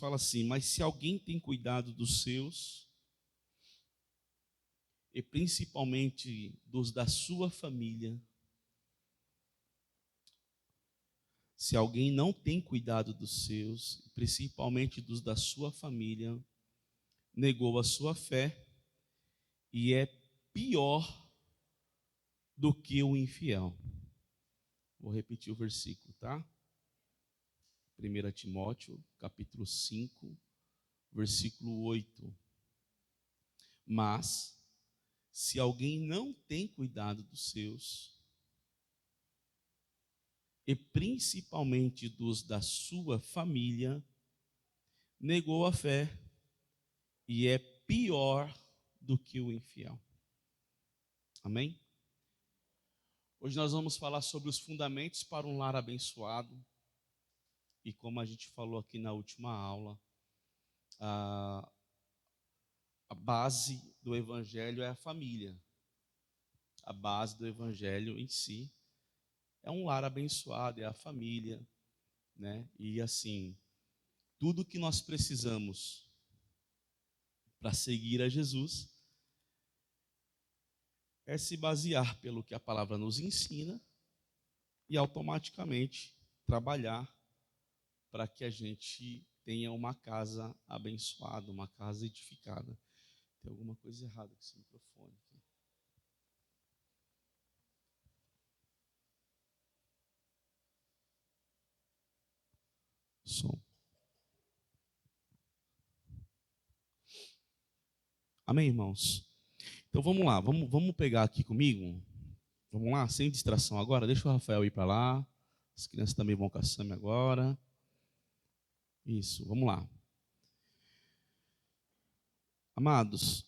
fala assim: mas se alguém tem cuidado dos seus, e principalmente dos da sua família, se alguém não tem cuidado dos seus, principalmente dos da sua família, negou a sua fé e é pior do que o infiel. Vou repetir o versículo, tá? 1 Timóteo, capítulo 5, versículo 8. Mas, se alguém não tem cuidado dos seus, e principalmente dos da sua família, negou a fé e é pior do que o infiel. Amém? Hoje nós vamos falar sobre os fundamentos para um lar abençoado. E como a gente falou aqui na última aula, a base do evangelho é a família. A base do evangelho em si é um lar abençoado, é a família, né? E assim, tudo que nós precisamos para seguir a Jesus é se basear pelo que a palavra nos ensina e automaticamente trabalhar para que a gente tenha uma casa abençoada, uma casa edificada. Tem alguma coisa errada com esse microfone aqui. Som. Amém, irmãos? Então vamos lá, vamos pegar aqui comigo. Vamos lá, sem distração agora. Deixa o Rafael ir para lá. As crianças também vão com a Sami agora. Isso, vamos lá. Amados,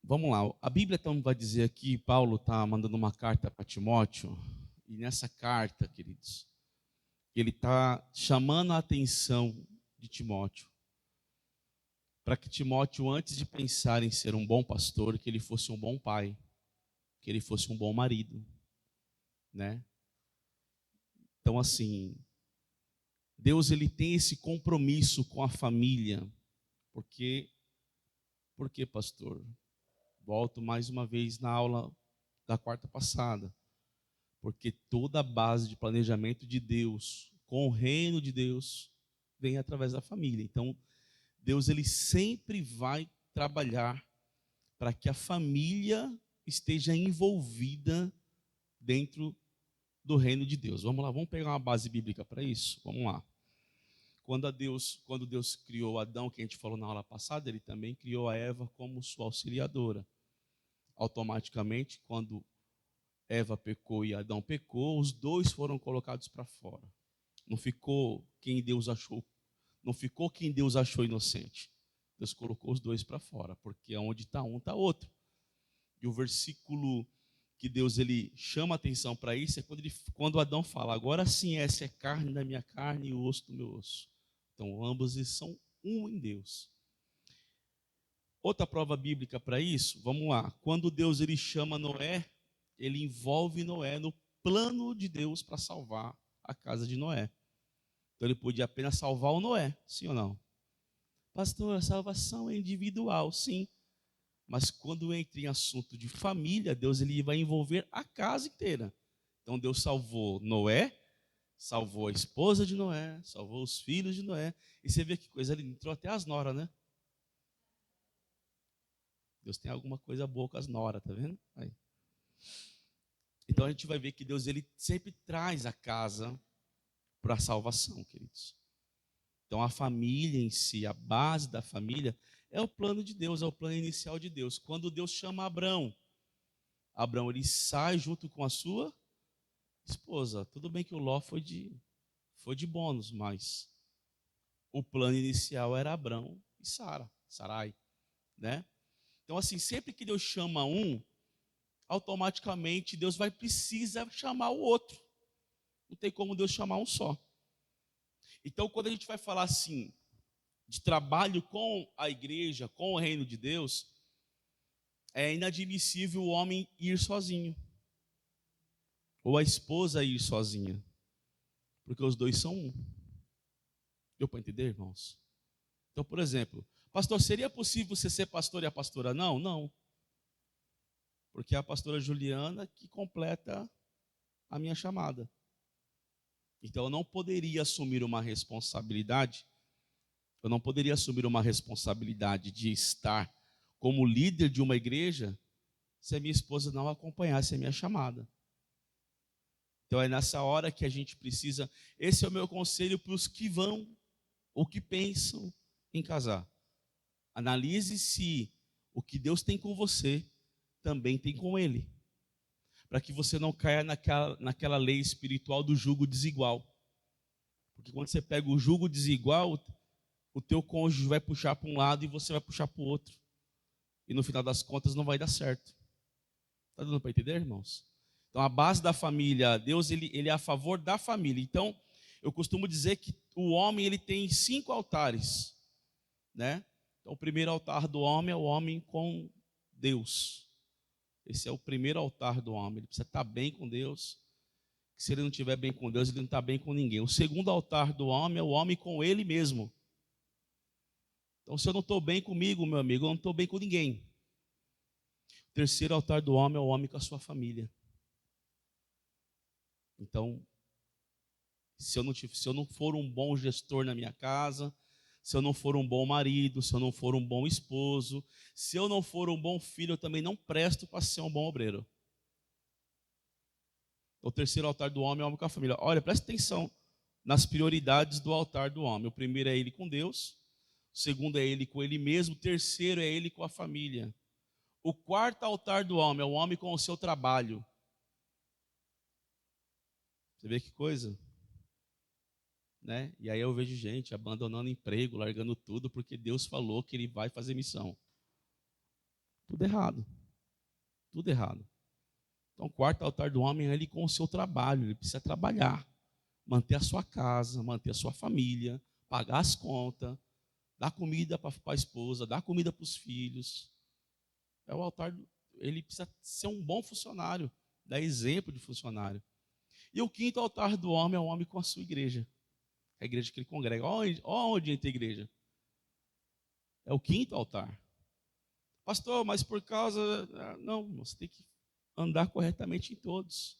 vamos lá. A Bíblia então vai dizer aqui, Paulo está mandando uma carta para Timóteo. E nessa carta, queridos, ele está chamando a atenção de Timóteo, para que Timóteo, antes de pensar em ser um bom pastor, que ele fosse um bom pai, que ele fosse um bom marido, né? Então, assim, Deus ele tem esse compromisso com a família, porque, pastor? Volto mais uma vez na aula da quarta passada, porque toda a base de planejamento de Deus, com o reino de Deus, vem através da família. Então, Deus ele sempre vai trabalhar para que a família esteja envolvida dentro do reino de Deus. Vamos lá, vamos pegar uma base bíblica para isso? Vamos lá. Quando Deus criou Adão, que a gente falou na aula passada, ele também criou a Eva como sua auxiliadora. Automaticamente, quando Eva pecou e Adão pecou, os dois foram colocados para fora. Não ficou quem Deus achou inocente. Deus colocou os dois para fora, porque onde está um, está outro. E o versículo que Deus ele chama a atenção para isso é quando Adão fala: agora sim, essa é carne da minha carne e o osso do meu osso. Então, ambos são um em Deus. Outra prova bíblica para isso, vamos lá. Quando Deus ele chama Noé, ele envolve Noé no plano de Deus para salvar a casa de Noé. Então, ele podia apenas salvar o Noé, sim ou não? Pastor, a salvação é individual, sim. Mas quando entra em assunto de família, Deus ele vai envolver a casa inteira. Então Deus salvou Noé, salvou a esposa de Noé, salvou os filhos de Noé. E você vê que coisa linda, entrou até as noras, né? Deus tem alguma coisa boa com as noras, tá vendo? Aí. Então a gente vai ver que Deus ele sempre traz a casa para a salvação, queridos. Então a família em si, a base da família, é o plano de Deus, é o plano inicial de Deus. Quando Deus chama Abrão ele sai junto com a sua esposa. Tudo bem que o Ló foi de bônus, mas o plano inicial era Abrão e Sarai, né? Então assim, sempre que Deus chama um, automaticamente Deus precisa chamar o outro. Não tem como Deus chamar um só. Então quando a gente vai falar assim, de trabalho com a igreja, com o reino de Deus, é inadmissível o homem ir sozinho, ou a esposa ir sozinha, porque os dois são um. Deu para entender, irmãos? Então, por exemplo, pastor, seria possível você ser pastor e a pastora não? Não. Porque é a pastora Juliana que completa a minha chamada. Então, eu não poderia assumir uma responsabilidade, de estar como líder de uma igreja se a minha esposa não acompanhasse a minha chamada. Então, é nessa hora que a gente precisa. Esse é o meu conselho para os que vão ou que pensam em casar. Analise se o que Deus tem com você também tem com ele, para que você não caia naquela lei espiritual do jugo desigual. Porque quando você pega o jugo desigual, o teu cônjuge vai puxar para um lado e você vai puxar para o outro. E no final das contas não vai dar certo. Está dando para entender, irmãos? Então a base da família, Deus ele é a favor da família. Então eu costumo dizer que o homem ele tem 5 altares, né? Então o primeiro altar do homem é o homem com Deus. Esse é o primeiro altar do homem. Ele precisa estar bem com Deus. Se ele não estiver bem com Deus, ele não está bem com ninguém. O segundo altar do homem é o homem com ele mesmo. Então, se eu não estou bem comigo, meu amigo, eu não estou bem com ninguém. O terceiro altar do homem é o homem com a sua família. Então, se eu não for um bom gestor na minha casa, se eu não for um bom marido, se eu não for um bom esposo, se eu não for um bom filho, eu também não presto para ser um bom obreiro. O terceiro altar do homem é o homem com a família. Olha, presta atenção nas prioridades do altar do homem. O primeiro é ele com Deus, o segundo é ele com ele mesmo, o terceiro é ele com a família. O quarto altar do homem é o homem com o seu trabalho. Você vê que coisa? Né? E aí eu vejo gente abandonando emprego, largando tudo, porque Deus falou que ele vai fazer missão. Tudo errado. Tudo errado. Então, o quarto altar do homem é ele com o seu trabalho. Ele precisa trabalhar, manter a sua casa, manter a sua família, pagar as contas, dar comida para a esposa, dar comida para os filhos. É o altar, ele precisa ser um bom funcionário, dar exemplo de funcionário. E o quinto altar do homem é o homem com a sua igreja. É a igreja que ele congrega. Olha onde entra a igreja. É o quinto altar. Pastor, mas por causa... Não, você tem que andar corretamente em todos.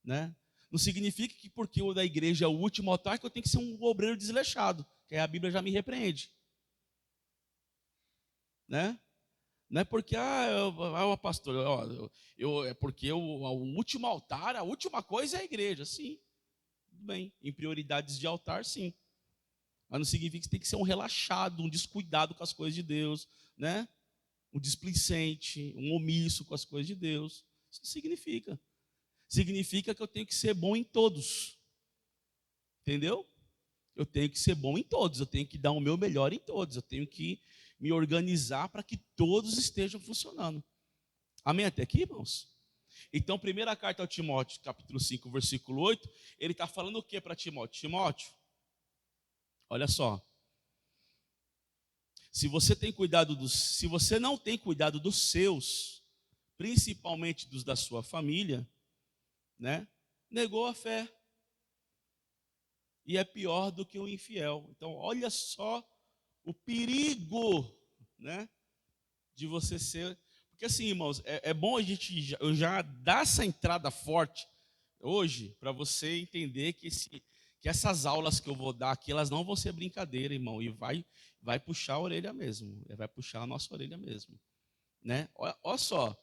Né? Não significa que porque o da igreja é o último altar que eu tenho que ser um obreiro desleixado, que aí a Bíblia já me repreende. Né? Não é porque, pastor, é porque o último altar, a última coisa é a igreja. Sim, tudo bem. Em prioridades de altar, sim. Mas não significa que você tem que ser um relaxado, um descuidado com as coisas de Deus, né? Um displicente, um omisso com as coisas de Deus. Isso não significa. Significa que eu tenho que ser bom em todos. Entendeu? Eu tenho que ser bom em todos, eu tenho que dar o meu melhor em todos, eu tenho que me organizar para que todos estejam funcionando. Amém até aqui, irmãos? Então, primeira carta ao Timóteo, capítulo 5, versículo 8, ele está falando o que para Timóteo? Timóteo, olha só. Se você não tem cuidado dos seus, principalmente dos da sua família, né? Negou a fé. E é pior do que o infiel. Então, olha só o perigo, né, de você ser... Porque assim, irmãos, é bom eu já dar essa entrada forte hoje, para você entender que essas aulas que eu vou dar aqui, elas não vão ser brincadeira, irmão, e vai puxar a orelha mesmo, vai puxar a nossa orelha mesmo. Né? Olha só,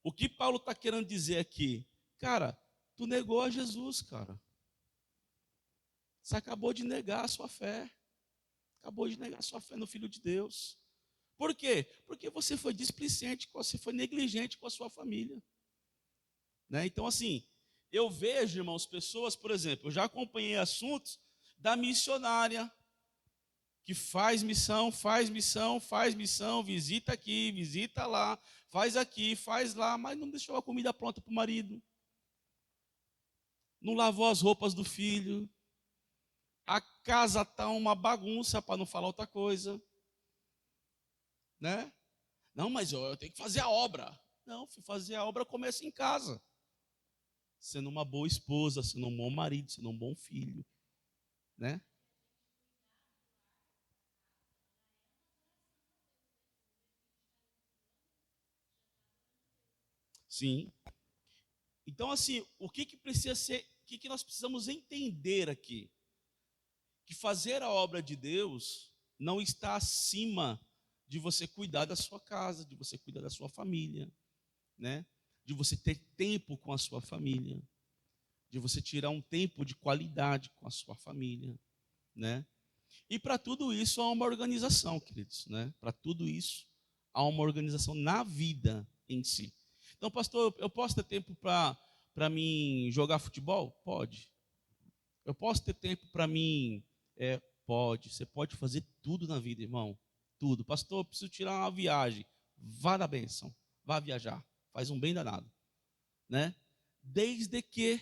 o que Paulo está querendo dizer aqui? Cara, tu negou a Jesus, cara. Você acabou de negar a sua fé. Acabou de negar a sua fé no Filho de Deus. Por quê? Porque você foi displicente, você foi negligente com a sua família. Né? Então, assim, eu vejo, irmãos, pessoas, por exemplo, eu já acompanhei assuntos da missionária, que faz missão, visita aqui, visita lá, faz aqui, faz lá, mas não deixou a comida pronta para o marido. Não lavou as roupas do filho. A casa está uma bagunça, para não falar outra coisa. Né? Não, mas eu tenho que fazer a obra. Não, fazer a obra começa em casa. Sendo uma boa esposa, sendo um bom marido, sendo um bom filho. Né? Sim. Então, assim, o que que precisa ser, o que que nós precisamos entender aqui? Que fazer a obra de Deus não está acima de você cuidar da sua casa, de você cuidar da sua família, né? De você ter tempo com a sua família, de você tirar um tempo de qualidade com a sua família, né? E para tudo isso há uma organização, queridos, né? Para tudo isso há uma organização na vida em si. Então, pastor, eu posso ter tempo para mim jogar futebol? Pode. Eu posso ter tempo para mim? Pode. Você pode fazer tudo na vida, irmão. Tudo. Pastor, eu preciso tirar uma viagem. Vá da bênção. Vá viajar. Faz um bem danado, né? Desde que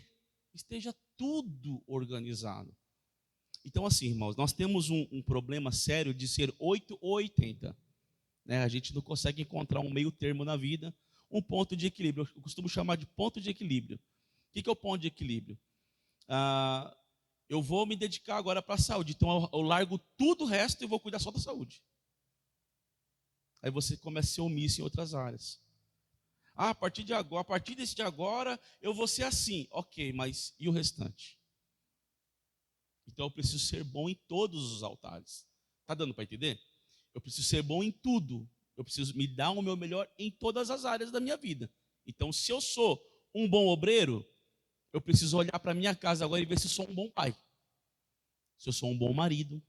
esteja tudo organizado. Então, assim, irmãos, nós temos um problema sério de ser 8 ou 80. Né? A gente não consegue encontrar um meio termo na vida, um ponto de equilíbrio. Eu costumo chamar de ponto de equilíbrio. O que é o ponto de equilíbrio? Eu vou me dedicar agora para a saúde, então eu largo tudo o resto e vou cuidar só da saúde. Aí você começa a ser omisso em outras áreas. A partir de agora, a partir desse de agora, eu vou ser assim. Ok, mas e o restante? Então eu preciso ser bom em todos os altares. Está dando para entender? Eu preciso ser bom em tudo. Eu preciso me dar o meu melhor em todas as áreas da minha vida. Então, se eu sou um bom obreiro, eu preciso olhar para a minha casa agora e ver se eu sou um bom pai. Se eu sou um bom marido.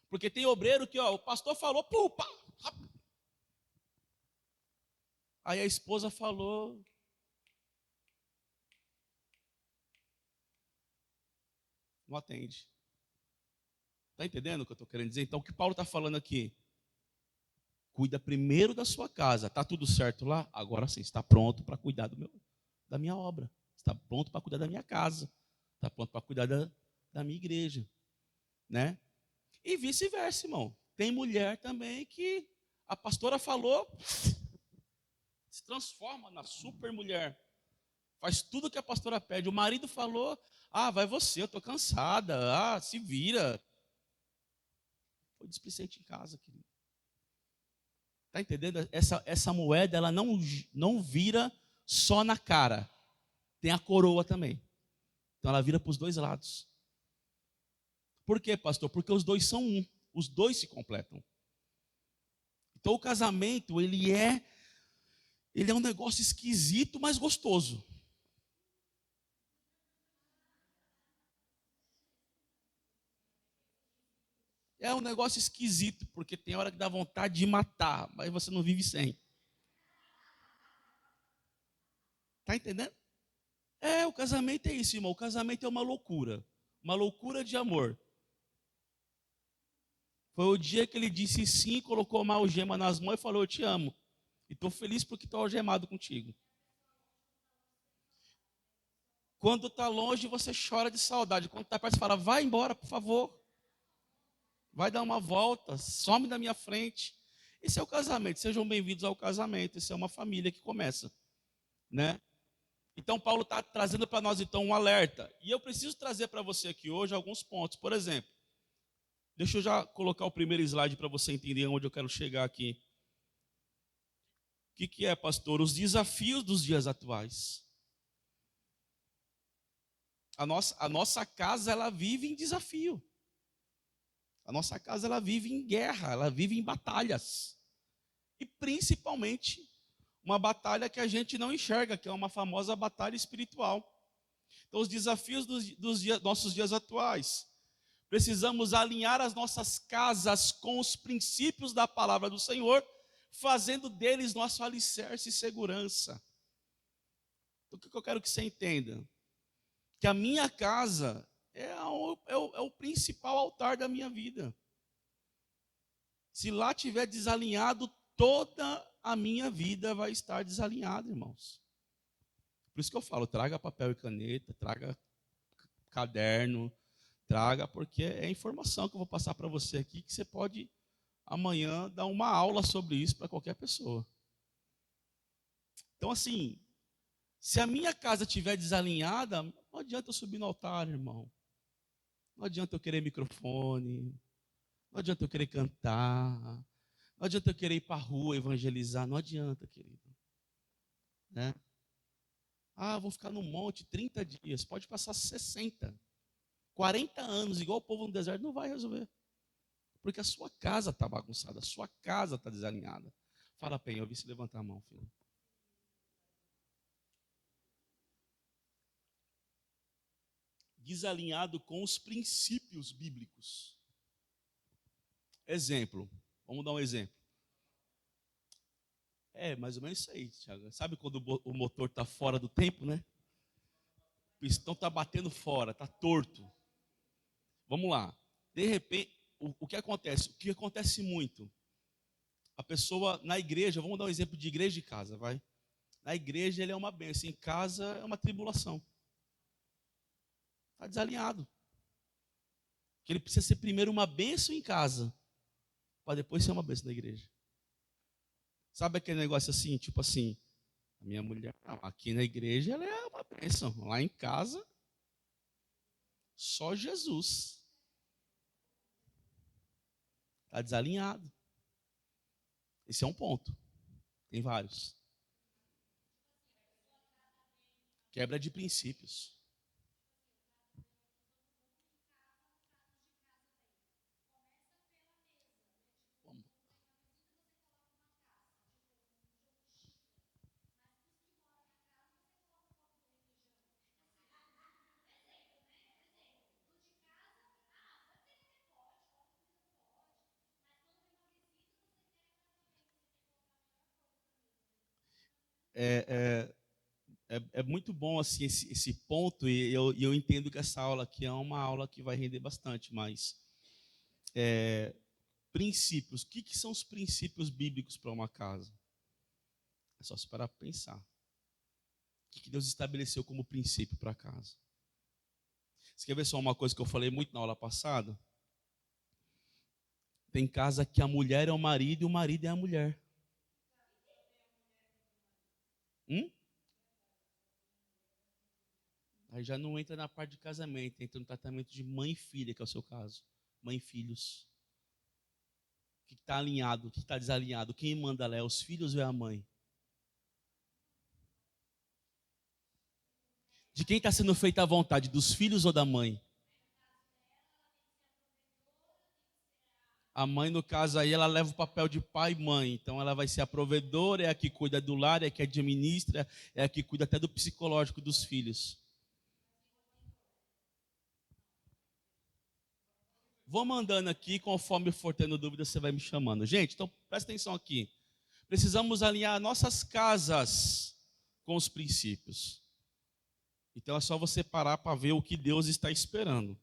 Porque tem obreiro que, o pastor falou, pupa. Aí a esposa falou. Não atende. Está entendendo o que eu estou querendo dizer? Então, o que Paulo está falando aqui? Cuida primeiro da sua casa. Está tudo certo lá? Agora sim, está pronto para cuidar da minha obra. Está pronto para cuidar da minha casa. Está pronto para cuidar da minha igreja. Né? E vice-versa, irmão. Tem mulher também que a pastora falou, se transforma na super mulher. Faz tudo que a pastora pede. O marido falou, vai você, eu estou cansada. Se vira. Foi displicente em casa, querido. Está entendendo? Essa moeda, ela não vira só na cara. Tem a coroa também. Então ela vira para os dois lados. Por quê, pastor? Porque os dois são um. Os dois se completam. Então o casamento, ele é um negócio esquisito, mas gostoso. É um negócio esquisito, porque tem hora que dá vontade de matar, mas você não vive sem. Está entendendo? O casamento é isso, irmão. O casamento é uma loucura de amor. Foi o dia que ele disse sim, colocou uma algema nas mãos e falou, eu te amo. E estou feliz porque estou algemado contigo. Quando está longe, você chora de saudade. Quando está perto, você fala, vai embora, por favor. Vai dar uma volta, some da minha frente. Esse é o casamento. Sejam bem-vindos ao casamento. Essa é uma família que começa, né? Então, Paulo está trazendo para nós, então, um alerta. E eu preciso trazer para você aqui hoje alguns pontos. Por exemplo, deixa eu já colocar o primeiro slide para você entender onde eu quero chegar aqui. O que é, pastor? Os desafios dos dias atuais. A nossa casa, ela vive em desafio. A nossa casa, ela vive em guerra, ela vive em batalhas. E principalmente, uma batalha que a gente não enxerga, que é uma famosa batalha espiritual. Então, os desafios dos nossos dias atuais. Precisamos alinhar as nossas casas com os princípios da palavra do Senhor, fazendo deles nosso alicerce e segurança. Então, o que eu quero que você entenda? Que a minha casa é o principal altar da minha vida. Se lá estiver desalinhado, toda a minha vida vai estar desalinhada, irmãos. Por isso que eu falo, traga papel e caneta, traga caderno, traga, porque é informação que eu vou passar para você aqui, que você pode amanhã dar uma aula sobre isso para qualquer pessoa. Então, assim, se a minha casa estiver desalinhada, não adianta eu subir no altar, irmão. Não adianta eu querer microfone. Não adianta eu querer cantar. Não adianta eu querer ir para a rua evangelizar. Não adianta, querido. né? Ah, vou ficar no monte 30 dias. Pode passar 60, 40 anos, igual o povo no deserto, não vai resolver. Porque a sua casa está bagunçada, a sua casa está desalinhada. Fala, Pen, eu vi se levantar a mão, filho. Desalinhado com os princípios bíblicos. Exemplo, vamos dar um exemplo. É mais ou menos isso aí, Thiago. Sabe quando o motor está fora do tempo, né? O pistão está batendo fora, está torto. Vamos lá. De repente, o que acontece? O que acontece muito? A pessoa na igreja, vamos dar um exemplo de igreja e casa, vai. Na igreja ele é uma bênção, em casa é uma tribulação. Está desalinhado. Que ele precisa ser primeiro uma bênção em casa, para depois ser uma bênção na igreja. Sabe aquele negócio assim, tipo assim, a minha mulher, aqui na igreja ela é uma bênção, lá em casa, só Jesus. Está desalinhado. Esse é um ponto. Tem vários. Quebra de princípios. É muito bom assim esse ponto, e eu entendo que essa aula aqui é uma aula que vai render bastante, mas princípios, o que são os princípios bíblicos para uma casa? É só se parar para pensar. O que Deus estabeleceu como princípio para a casa? Você quer ver só uma coisa que eu falei muito na aula passada? Tem casa que a mulher é o marido e o marido é a mulher. Aí já não entra na parte de casamento, entra no tratamento de mãe e filha, que é o seu caso. Mãe e filhos. O que está alinhado, o que está desalinhado? Quem manda lá é os filhos ou é a mãe? De quem está sendo feita a vontade, dos filhos ou da mãe? A mãe, no caso aí, ela leva o papel de pai e mãe. Então ela vai ser a provedora, é a que cuida do lar, é a que administra, é a que cuida até do psicológico dos filhos. Vou mandando aqui, conforme for tendo dúvida, você vai me chamando. Gente, então presta atenção aqui. Precisamos alinhar nossas casas com os princípios. Então é só você parar para ver o que Deus está esperando.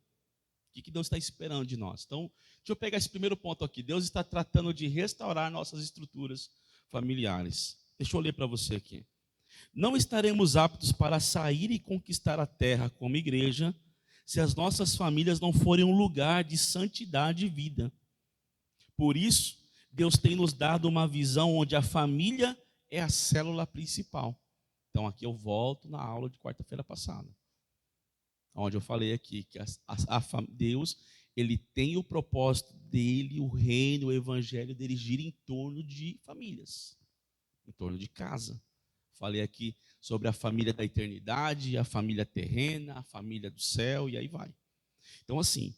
O que Deus está esperando de nós? Então, deixa eu pegar esse primeiro ponto aqui. Deus está tratando de restaurar nossas estruturas familiares. Deixa eu ler para você aqui. Não estaremos aptos para sair e conquistar a terra como igreja se as nossas famílias não forem um lugar de santidade e vida. Por isso, Deus tem nos dado uma visão onde a família é a célula principal. Então, aqui eu volto na aula de quarta-feira passada, onde eu falei aqui que Deus, ele tem o propósito dele, o reino, o evangelho dele gira em torno de famílias, em torno de casa. Falei aqui sobre a família da eternidade, a família terrena, a família do céu, e aí vai. Então, assim,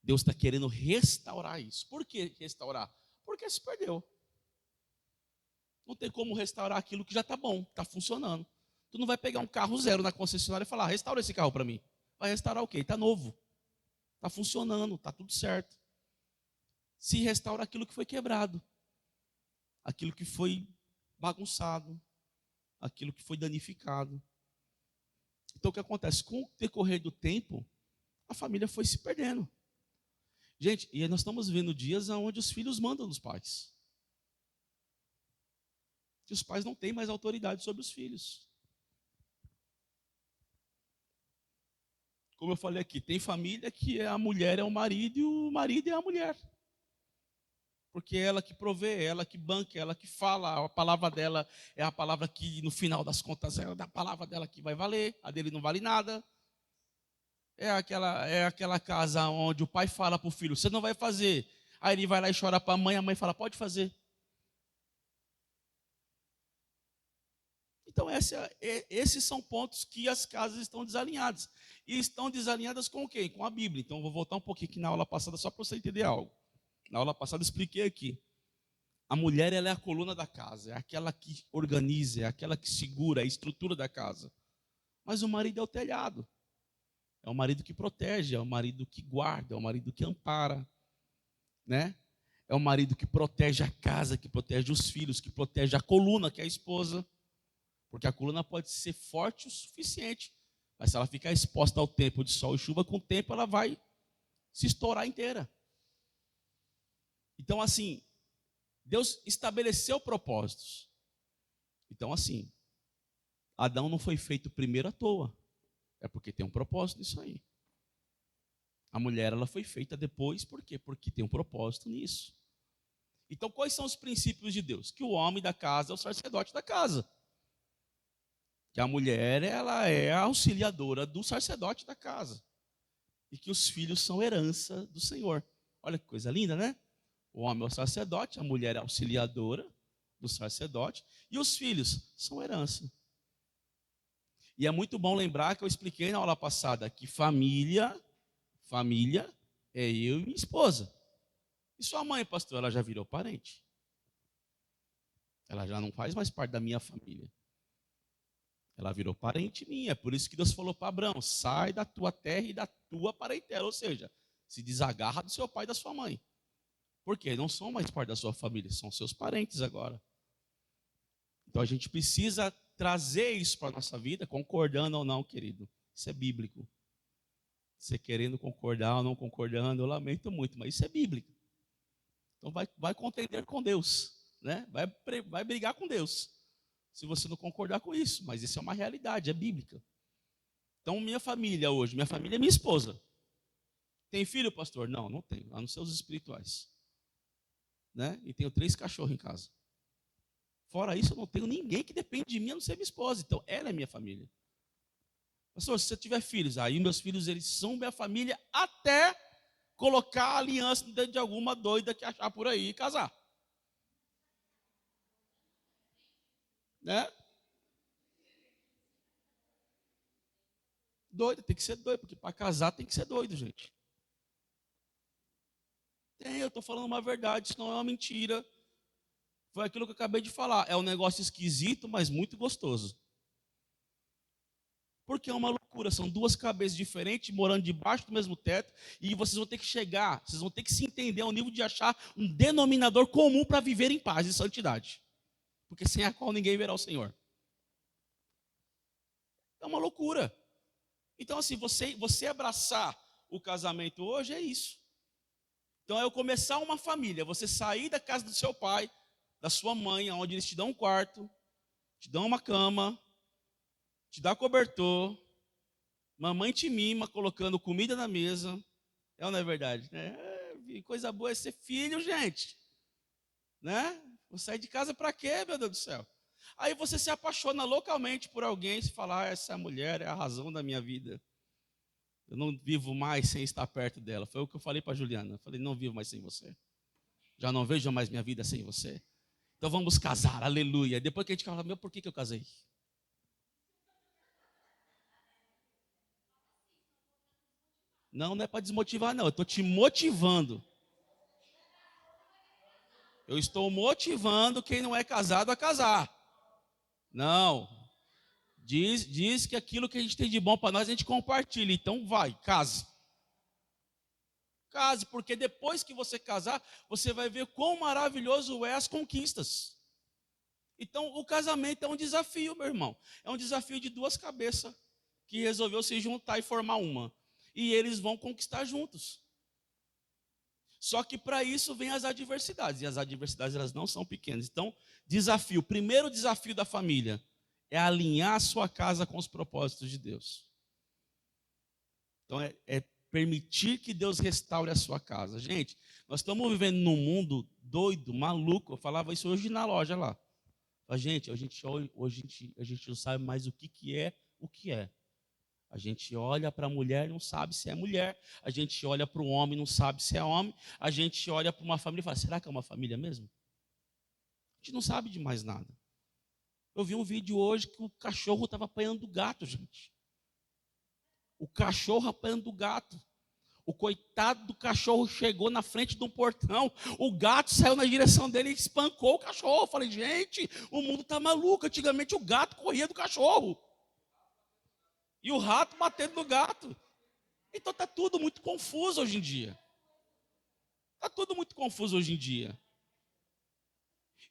Deus está querendo restaurar isso. Por que restaurar? Porque se perdeu. Não tem como restaurar aquilo que já está bom, está funcionando. Tu não vai pegar um carro zero na concessionária e falar, restaura esse carro para mim. Vai restaurar o quê? Está novo. Está funcionando, está tudo certo. Se restaura aquilo que foi quebrado. Aquilo que foi bagunçado. Aquilo que foi danificado. Então o que acontece? Com o decorrer do tempo, a família foi se perdendo. Gente, e nós estamos vendo dias onde os filhos mandam nos pais. Que os pais não têm mais autoridade sobre os filhos. Como eu falei aqui, tem família que a mulher é o marido e o marido é a mulher. Porque é ela que provê, é ela que banca, é ela que fala, a palavra dela é a palavra que, no final das contas, é a palavra dela que vai valer, a dele não vale nada. É aquela casa onde o pai fala para o filho, você não vai fazer. Aí ele vai lá e chora para a mãe fala, pode fazer. Então, esses são pontos que as casas estão desalinhadas. E estão desalinhadas com o quê? Com a Bíblia. Então, eu vou voltar um pouquinho aqui na aula passada, só para você entender algo. Na aula passada, eu expliquei aqui. A mulher, ela é a coluna da casa, é aquela que organiza, é aquela que segura a estrutura da casa. Mas o marido é o telhado. É o marido que protege, é o marido que guarda, é o marido que ampara, né? É o marido que protege a casa, que protege os filhos, que protege a coluna, que é a esposa. Porque a coluna pode ser forte o suficiente, mas se ela ficar exposta ao tempo de sol e chuva, com o tempo ela vai se estourar inteira. Então, assim, Deus estabeleceu propósitos. Então, assim, Adão não foi feito primeiro à toa. É porque tem um propósito nisso aí. A mulher, ela foi feita depois, por quê? Porque tem um propósito nisso. Então, quais são os princípios de Deus? Que o homem da casa é o sacerdote da casa. Que a mulher, ela é a auxiliadora do sacerdote da casa. E que os filhos são herança do Senhor. Olha que coisa linda, né? O homem é o sacerdote, a mulher é a auxiliadora do sacerdote. E os filhos são herança. E é muito bom lembrar que eu expliquei na aula passada que família é eu e minha esposa. E sua mãe, pastor, ela já virou parente. Ela já não faz mais parte da minha família. Ela virou parente minha. É por isso que Deus falou para Abraão: sai da tua terra e da tua parentela. Ou seja, se desagarra do seu pai e da sua mãe. Porque não são mais parte da sua família, são seus parentes agora. Então a gente precisa trazer isso para a nossa vida, concordando ou não, querido. Isso é bíblico. Você querendo concordar ou não concordando, eu lamento muito, mas isso é bíblico. Então vai contender com Deus, né? Vai brigar com Deus, se você não concordar com isso. Mas isso é uma realidade, é bíblica. Então minha família é minha esposa. Tem filho, pastor? Não, não tenho, a não ser os espirituais. Né? E tenho 3 cachorros em casa. Fora isso, eu não tenho ninguém que depende de mim, a não ser minha esposa. Então, ela é minha família. Pastor, se você tiver filhos, aí meus filhos, eles são minha família até colocar a aliança dentro de alguma doida que achar por aí e casar. Né? Doido, tem que ser doido, porque para casar tem que ser doido, gente. Eu estou falando uma verdade, isso não é uma mentira. Foi aquilo que eu acabei de falar. É um negócio esquisito, mas muito gostoso. Porque é uma loucura. São 2 cabeças diferentes, morando debaixo do mesmo teto. E vocês vão ter que chegar, vocês vão ter que se entender ao nível de achar um denominador comum para viver em paz e santidade. Porque sem a qual ninguém verá o Senhor. É uma loucura. Então, assim, você abraçar o casamento hoje é isso. Então, é eu começar uma família. Você sair da casa do seu pai, da sua mãe, onde eles te dão um quarto, te dão uma cama, te dá cobertor, mamãe te mima colocando comida na mesa. É ou não é verdade? Coisa boa é ser filho, gente. Né? Vou sair de casa para quê, meu Deus do céu? Aí você se apaixona loucamente por alguém, se falar, essa mulher é a razão da minha vida. Eu não vivo mais sem estar perto dela. Foi o que eu falei para a Juliana. Eu falei, não vivo mais sem você. Já não vejo mais minha vida sem você. Então vamos casar, aleluia. Depois que a gente fala, meu, por que eu casei? Não, não é para desmotivar, não. Eu estou te motivando. Eu estou motivando quem não é casado a casar. Não. Diz que aquilo que a gente tem de bom para nós, a gente compartilha. Então vai, case. Case, porque depois que você casar, você vai ver quão maravilhoso é as conquistas. Então, o casamento é um desafio, meu irmão. É um desafio de 2 cabeças que resolveu se juntar e formar uma. E eles vão conquistar juntos. Só que para isso vem as adversidades. E as adversidades, elas não são pequenas. Então, o primeiro desafio da família é alinhar a sua casa com os propósitos de Deus. Então, é permitir que Deus restaure a sua casa. Gente, nós estamos vivendo num mundo doido, maluco. Eu falava isso hoje na loja lá. Gente, hoje a gente não sabe mais o que é o que é. A gente olha para a mulher e não sabe se é mulher. A gente olha para o homem e não sabe se é homem. A gente olha para uma família e fala, será que é uma família mesmo? A gente não sabe de mais nada. Eu vi um vídeo hoje que o cachorro estava apanhando o gato, gente. O cachorro apanhando o gato. O coitado do cachorro chegou na frente de um portão, o gato saiu na direção dele e espancou o cachorro. Eu falei, gente, o mundo está maluco. Antigamente o gato corria do cachorro. E o rato batendo no gato. Então está tudo muito confuso hoje em dia. Está tudo muito confuso hoje em dia.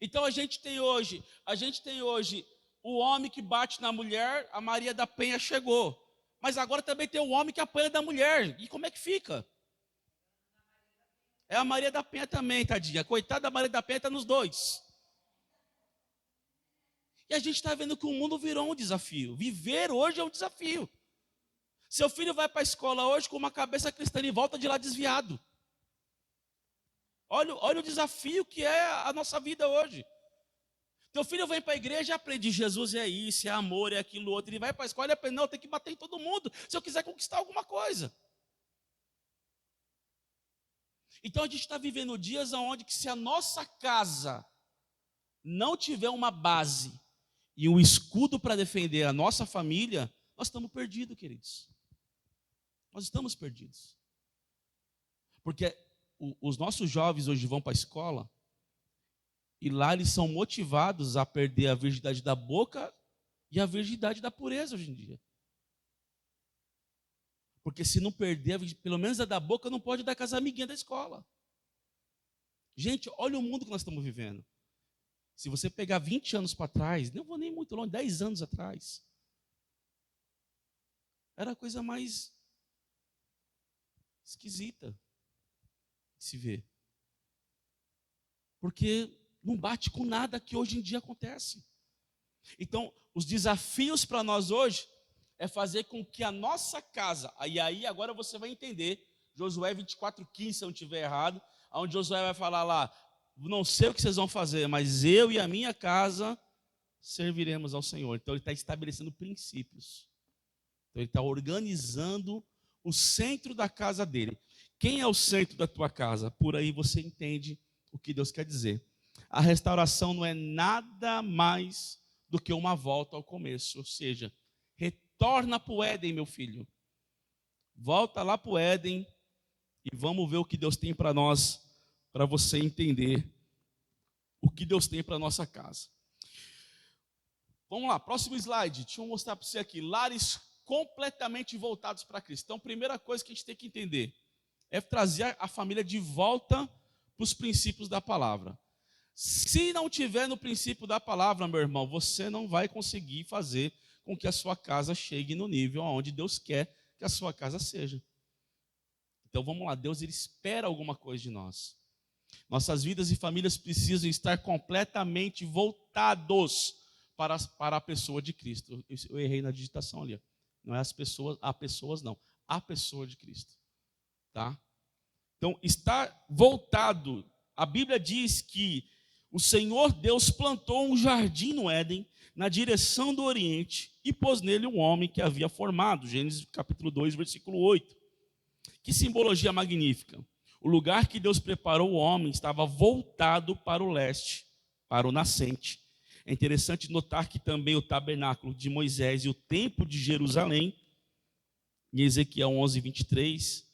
Então a gente tem hoje o homem que bate na mulher, a Maria da Penha chegou. Mas agora também tem o homem que apanha da mulher. E como é que fica? É a Maria da Penha também, tadinha. Coitada da Maria da Penha, está nos dois. E a gente está vendo que o mundo virou um desafio. Viver hoje é um desafio. Seu filho vai para a escola hoje com uma cabeça cristã e volta de lá desviado. Olha o desafio que é a nossa vida hoje. Teu filho vem para a igreja e aprende, Jesus é isso, é amor, é aquilo outro. Ele vai para a escola e aprende, não, tem que bater em todo mundo, se eu quiser conquistar alguma coisa. Então a gente está vivendo dias onde que se a nossa casa não tiver uma base e um escudo para defender a nossa família, nós estamos perdidos, queridos. Nós estamos perdidos. Porque os nossos jovens hoje vão para a escola e lá eles são motivados a perder a virgindade da boca e a virgindade da pureza hoje em dia. Porque se não perder, pelo menos a da boca, não pode dar com as amiguinhas da escola. Gente, olha o mundo que nós estamos vivendo. Se você pegar 20 anos para trás, não vou nem muito longe, 10 anos atrás, era a coisa mais esquisita de se ver. Porque não bate com nada que hoje em dia acontece. Então, os desafios para nós hoje é fazer com que a nossa casa, e aí agora você vai entender, Josué 24:15, se eu não estiver errado, onde Josué vai falar lá, não sei o que vocês vão fazer, mas eu e a minha casa serviremos ao Senhor. Então ele está estabelecendo princípios. Então ele está organizando o centro da casa dele. Quem é o centro da tua casa? Por aí você entende o que Deus quer dizer. A restauração não é nada mais do que uma volta ao começo, ou seja, retorna para o Éden, meu filho. Volta lá para o Éden e vamos ver o que Deus tem para nós, para você entender o que Deus tem para a nossa casa. Vamos lá, próximo slide. Deixa eu mostrar para você aqui. Lares completamente voltados para Cristo. Então, a primeira coisa que a gente tem que entender é trazer a família de volta para os princípios da palavra. Se não tiver no princípio da palavra, meu irmão, você não vai conseguir fazer com que a sua casa chegue no nível onde Deus quer que a sua casa seja. Então vamos lá, Deus ele espera alguma coisa de nós. Nossas vidas e famílias precisam estar completamente voltados para a pessoa de Cristo. Eu errei na digitação ali. Não é as pessoas não. A pessoa de Cristo. Tá? Então, estar voltado. A Bíblia diz que o Senhor Deus plantou um jardim no Éden, na direção do Oriente, e pôs nele um homem que havia formado. Gênesis capítulo 2, versículo 8. Que simbologia magnífica. O lugar que Deus preparou o homem estava voltado para o leste, para o nascente. É interessante notar que também o tabernáculo de Moisés e o templo de Jerusalém, em Ezequiel 11, 23,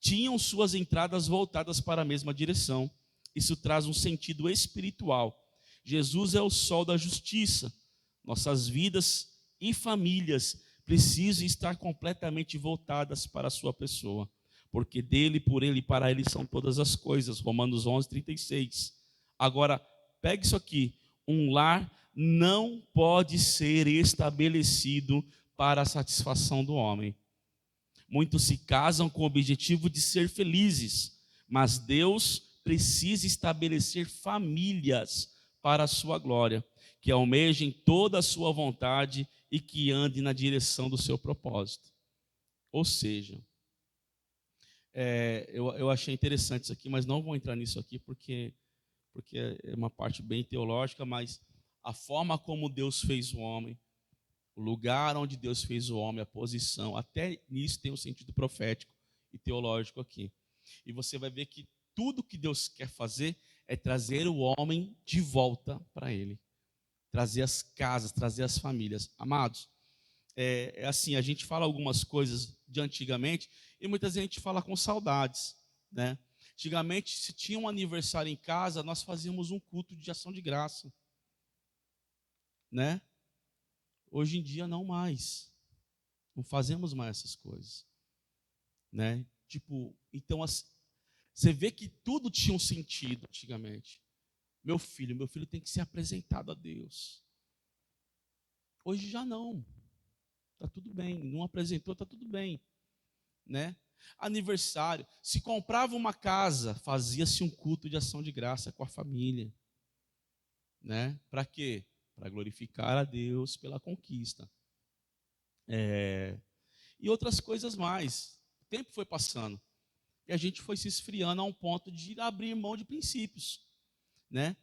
tinham suas entradas voltadas para a mesma direção. Isso traz um sentido espiritual. Jesus é o sol da justiça. Nossas vidas e famílias precisam estar completamente voltadas para a sua pessoa. Porque dele, por ele e para ele são todas as coisas. Romanos 11, 36. Agora, pegue isso aqui. Um lar não pode ser estabelecido para a satisfação do homem. Muitos se casam com o objetivo de ser felizes, mas Deus precisa estabelecer famílias para a sua glória, que almejem toda a sua vontade e que andem na direção do seu propósito. Ou seja, eu achei interessante isso aqui, mas não vou entrar nisso aqui porque é uma parte bem teológica, mas a forma como Deus fez o homem, o lugar onde Deus fez o homem, a posição, até nisso tem um sentido profético e teológico aqui. E você vai ver que tudo que Deus quer fazer é trazer o homem de volta para ele. trazer as casas, trazer as famílias. Amados, é assim, a gente fala algumas coisas de antigamente e muitas vezes a gente fala com saudades, né? Antigamente, se tinha um aniversário em casa, nós fazíamos um culto de ação de graça, né? Hoje em dia não mais. Não fazemos mais essas coisas, né? Tipo, então você vê que tudo tinha um sentido antigamente. Meu filho tem que ser apresentado a Deus. Hoje já não. Tá tudo bem, não apresentou, tá tudo bem, né? Aniversário, se comprava uma casa, fazia-se um culto de ação de graça com a família, né? Para quê? Para glorificar a Deus pela conquista. E outras coisas mais. O tempo foi passando e a gente foi se esfriando a um ponto de abrir mão de princípios, né?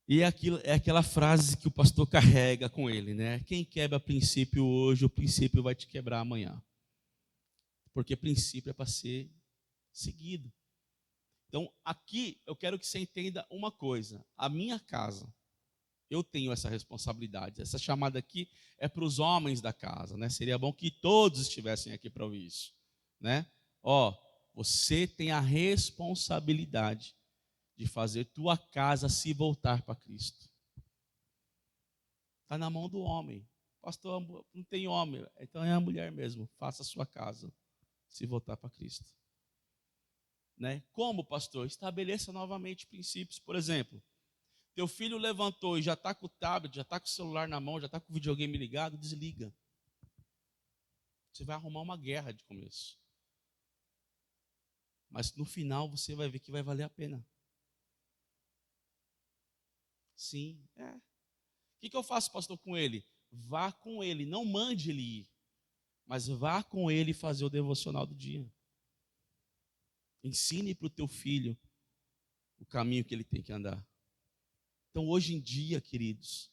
E é aquela frase que o pastor carrega com ele, né? Quem quebra princípio hoje, o princípio vai te quebrar amanhã. Porque princípio é para ser seguido. Então, aqui eu quero que você entenda uma coisa. A minha casa, eu tenho essa responsabilidade. Essa chamada aqui é para os homens da casa, né? Seria bom que todos estivessem aqui para ouvir isso, né? Você tem a responsabilidade de fazer tua casa se voltar para Cristo. Está na mão do homem. Pastor, não tem homem, então é a mulher mesmo. Faça a sua casa se voltar para Cristo. Né? Como, pastor? Estabeleça novamente princípios. Por exemplo, teu filho levantou e já está com o tablet, já está com o celular na mão, já está com o videogame ligado, desliga. Você vai arrumar uma guerra de começo. Mas no final você vai ver que vai valer a pena. Sim, O que eu faço, pastor, com ele? Vá com ele, não mande ele ir, mas vá com ele fazer o devocional do dia. Ensine para o teu filho o caminho que ele tem que andar. Então, hoje em dia, queridos,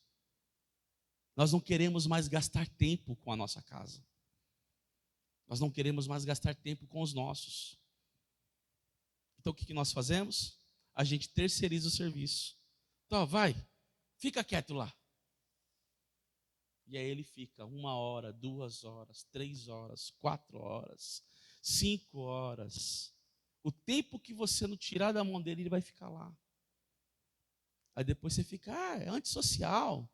nós não queremos mais gastar tempo com a nossa casa. Nós não queremos mais gastar tempo com os nossos. Então, o que nós fazemos? A gente terceiriza o serviço. Então, vai, fica quieto lá. E aí ele fica 1 hora, 2 horas, 3 horas, 4 horas, 5 horas. O tempo que você não tirar da mão dele, ele vai ficar lá. Aí depois você fica, é antissocial.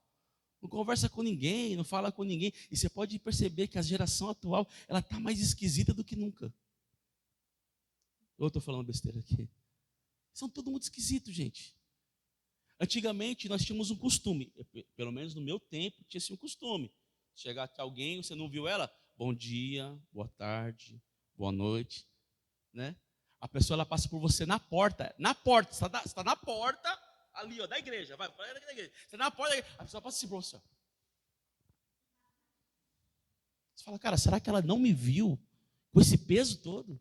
Não conversa com ninguém, não fala com ninguém. E você pode perceber que a geração atual, ela está mais esquisita do que nunca. Eu estou falando besteira aqui. São todo mundo esquisito, gente. Antigamente, nós tínhamos um costume, pelo menos no meu tempo, tinha-se um costume. Chegar aqui alguém, você não viu ela? Bom dia, boa tarde, boa noite. Né? A pessoa ela passa por você na porta, você está na porta, ali, da igreja, vai, da igreja. Você está na porta, a pessoa passa assim por você. Você fala, cara, será que ela não me viu com esse peso todo?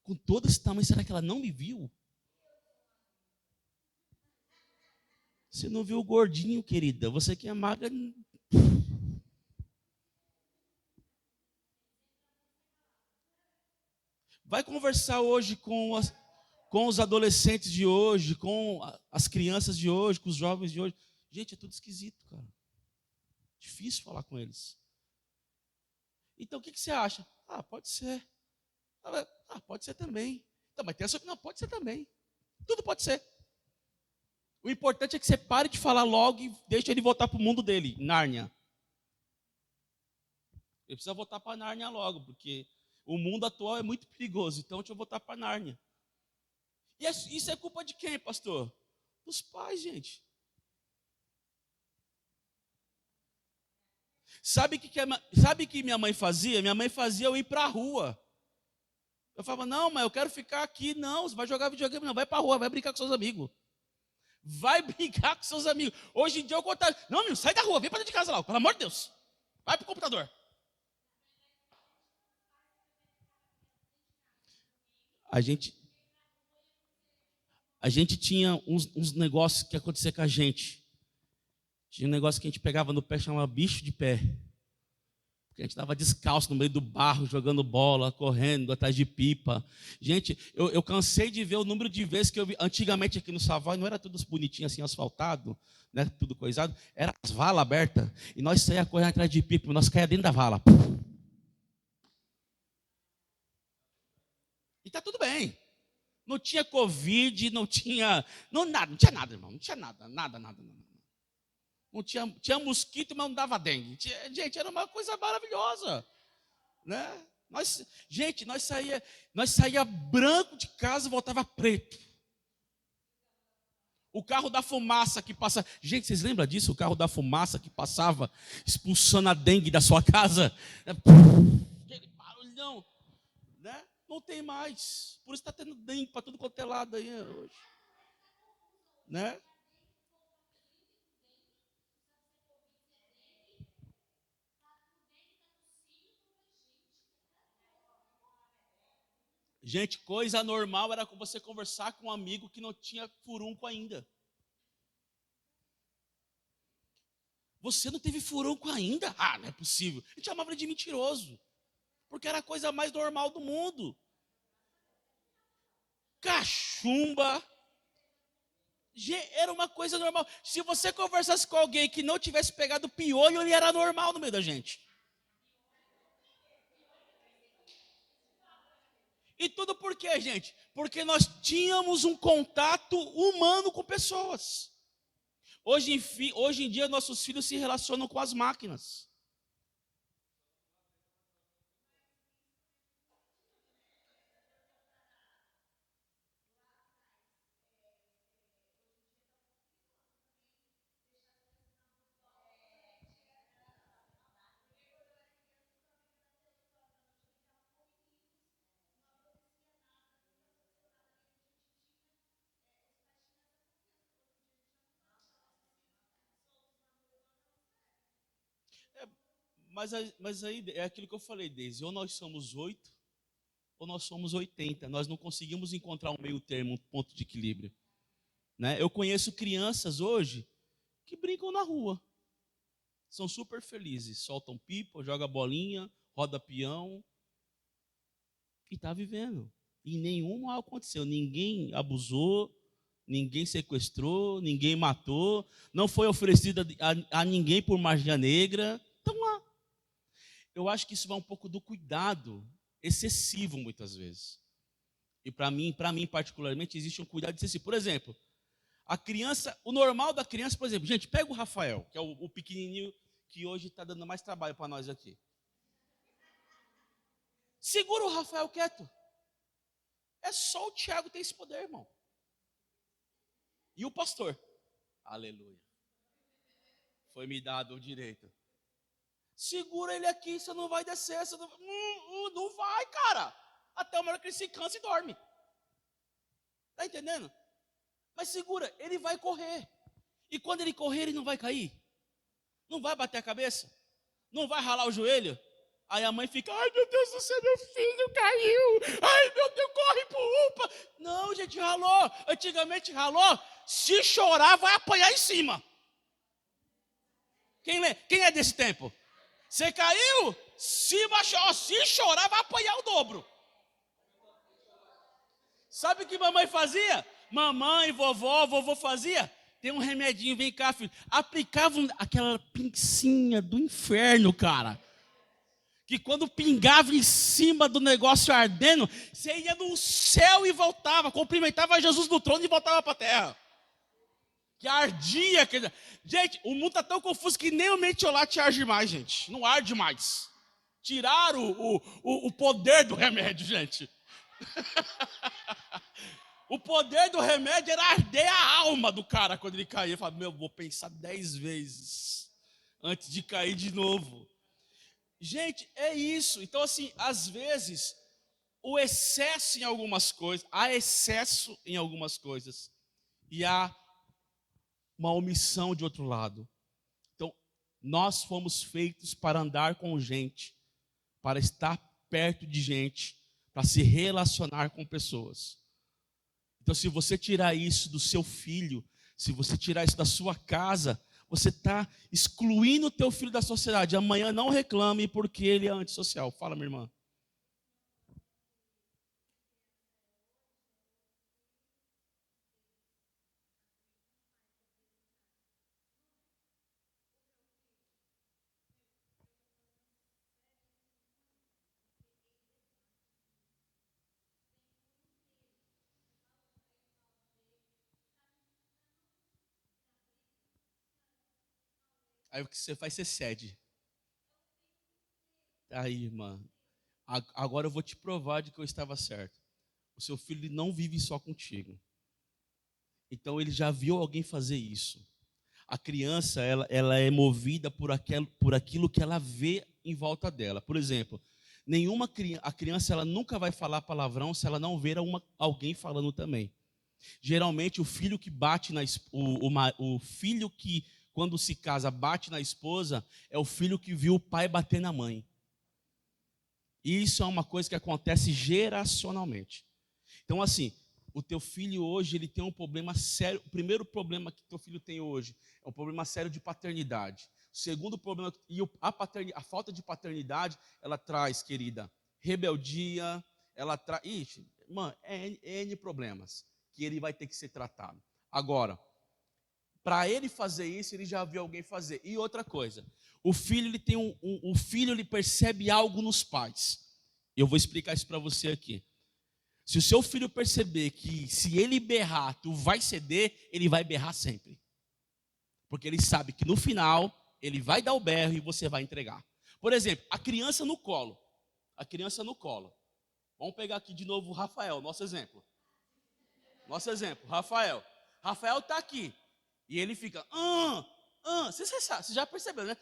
Com todo esse tamanho, será que ela não me viu? Você não viu o gordinho, querida, você que é magra. Vai conversar hoje com os adolescentes de hoje, com as crianças de hoje, com os jovens de hoje. Gente, é tudo esquisito, cara. Difícil falar com eles. Então, o que você acha? Pode ser. Pode ser também. Então, mas tem essa opinião, pode ser também. Tudo pode ser. O importante é que você pare de falar logo e deixe ele voltar para o mundo dele, Nárnia. Ele precisa voltar para Nárnia logo, porque o mundo atual é muito perigoso. Então, deixa eu voltar para Nárnia. E isso é culpa de quem, pastor? Dos pais, gente. Sabe o que minha mãe fazia? Minha mãe fazia eu ir para a rua. Eu falava, não, mas eu quero ficar aqui. Não, você vai jogar videogame, não. Vai para a rua, vai brincar com seus amigos. Vai brincar com seus amigos. Hoje em dia eu contrário. Não, meu, sai da rua, vem para dentro de casa lá, pelo amor de Deus. Vai para o computador. A gente tinha uns negócios que acontecia com a gente. Tinha um negócio que a gente pegava no pé, chamava bicho de pé. Porque a gente estava descalço no meio do barro, jogando bola, correndo atrás de pipa. Gente, eu cansei de ver o número de vezes que eu vi. Antigamente aqui no Savoy não era tudo bonitinho assim, asfaltado, né, tudo coisado. Era as valas abertas. E nós saíamos correndo atrás de pipa, nós caíamos dentro da vala. E está tudo bem. Não tinha Covid, não tinha nada, irmão. Não tinha nada. Não tinha mosquito, mas não dava dengue. Gente, era uma coisa maravilhosa, né? Nós saía branco de casa e voltava preto. O carro da fumaça que passa. Gente, vocês lembram disso? O carro da fumaça que passava expulsando a dengue da sua casa? Aquele barulhão, né? Não tem mais. Por isso está tendo dengue para tudo quanto é lado aí hoje, né? Gente, coisa normal era você conversar com um amigo que não tinha furúnculo ainda. Você não teve furúnculo ainda? Ah, não é possível. A gente chamava ele de mentiroso. Porque era a coisa mais normal do mundo. Cachumba. Era uma coisa normal. Se você conversasse com alguém que não tivesse pegado piolho, ele era normal no meio da gente. E tudo por quê, gente? Porque nós tínhamos um contato humano com pessoas. Hoje em dia, nossos filhos se relacionam com as máquinas. Mas aí é aquilo que eu falei, Deise. Ou nós somos 8, ou nós somos 80. Nós não conseguimos encontrar um meio termo, um ponto de equilíbrio, né? Eu conheço crianças hoje que brincam na rua. São super felizes. Soltam pipa, jogam bolinha, roda peão. E está vivendo. E nenhum mal aconteceu. Ninguém abusou, ninguém sequestrou, ninguém matou. Não foi oferecido a ninguém por magia negra. Estão lá. Eu acho que isso vai um pouco do cuidado excessivo, muitas vezes. E para mim particularmente, existe um cuidado excessivo. Por exemplo, a criança, o normal da criança, por exemplo, gente, pega o Rafael, que é o pequenininho que hoje está dando mais trabalho para nós aqui. Segura o Rafael quieto. É só o Tiago ter esse poder, irmão. E o pastor? Aleluia. Foi me dado o direito. Segura ele aqui, você não vai descer. Você não vai, cara. Até uma hora que ele se cansa e dorme. Está entendendo? Mas segura, ele vai correr. E quando ele correr, ele não vai cair. Não vai bater a cabeça. Não vai ralar o joelho. Aí a mãe fica, ai meu Deus do céu, meu filho caiu. Ai meu Deus, corre pro UPA. Não, gente, ralou. Antigamente ralou. Se chorar, vai apanhar em cima. Quem é desse tempo? Você caiu? Se chorar, vai apanhar o dobro. Sabe o que mamãe fazia? Mamãe, vovô fazia? Tem um remedinho, vem cá, filho. Aplicavam aquela pincinha do inferno, cara. Que quando pingava em cima do negócio ardendo, você ia no céu e voltava, cumprimentava Jesus no trono e voltava para a terra. Que ardia. Gente, o mundo está tão confuso que nem o metiolate arde mais, gente. Não arde mais. Tiraram o poder do remédio, gente. O poder do remédio era arder a alma do cara quando ele caía. Ele falava, vou pensar 10 vezes antes de cair de novo. Gente, é isso. Então, assim, às vezes, o excesso em algumas coisas, há excesso em algumas coisas, e há uma omissão de outro lado. Então, nós fomos feitos para andar com gente, para estar perto de gente, para se relacionar com pessoas. Então, se você tirar isso do seu filho, se você tirar isso da sua casa, você está excluindo o teu filho da sociedade. Amanhã não reclame porque ele é antissocial. Fala, minha irmã. Aí o que você faz, você cede. Aí, irmã, agora eu vou te provar de que eu estava certo. O seu filho ele não vive só contigo. Então ele já viu alguém fazer isso. A criança, ela é movida por aquilo que ela vê em volta dela. Por exemplo, a criança ela nunca vai falar palavrão se ela não ver alguém falando também. Geralmente o filho que bate o filho que quando se casa bate na esposa é o filho que viu o pai bater na mãe. E isso é uma coisa que acontece geracionalmente. Então assim, o teu filho hoje ele tem um problema sério. O primeiro problema que teu filho tem hoje é um problema sério de paternidade. O segundo problema, a falta de paternidade, ela traz, querida, rebeldia, ela traz, mano, N problemas que ele vai ter que ser tratado. Agora, para ele fazer isso, ele já viu alguém fazer. E outra coisa, o filho ele tem o filho ele percebe algo nos pais. Eu vou explicar isso para você aqui. Se o seu filho perceber que se ele berrar, tu vai ceder, ele vai berrar sempre. Porque ele sabe que no final, ele vai dar o berro e você vai entregar. Por exemplo, a criança no colo. A criança no colo. Vamos pegar aqui de novo o Rafael, nosso exemplo. Nosso exemplo, Rafael. Rafael está aqui. E ele fica, você já percebeu, né?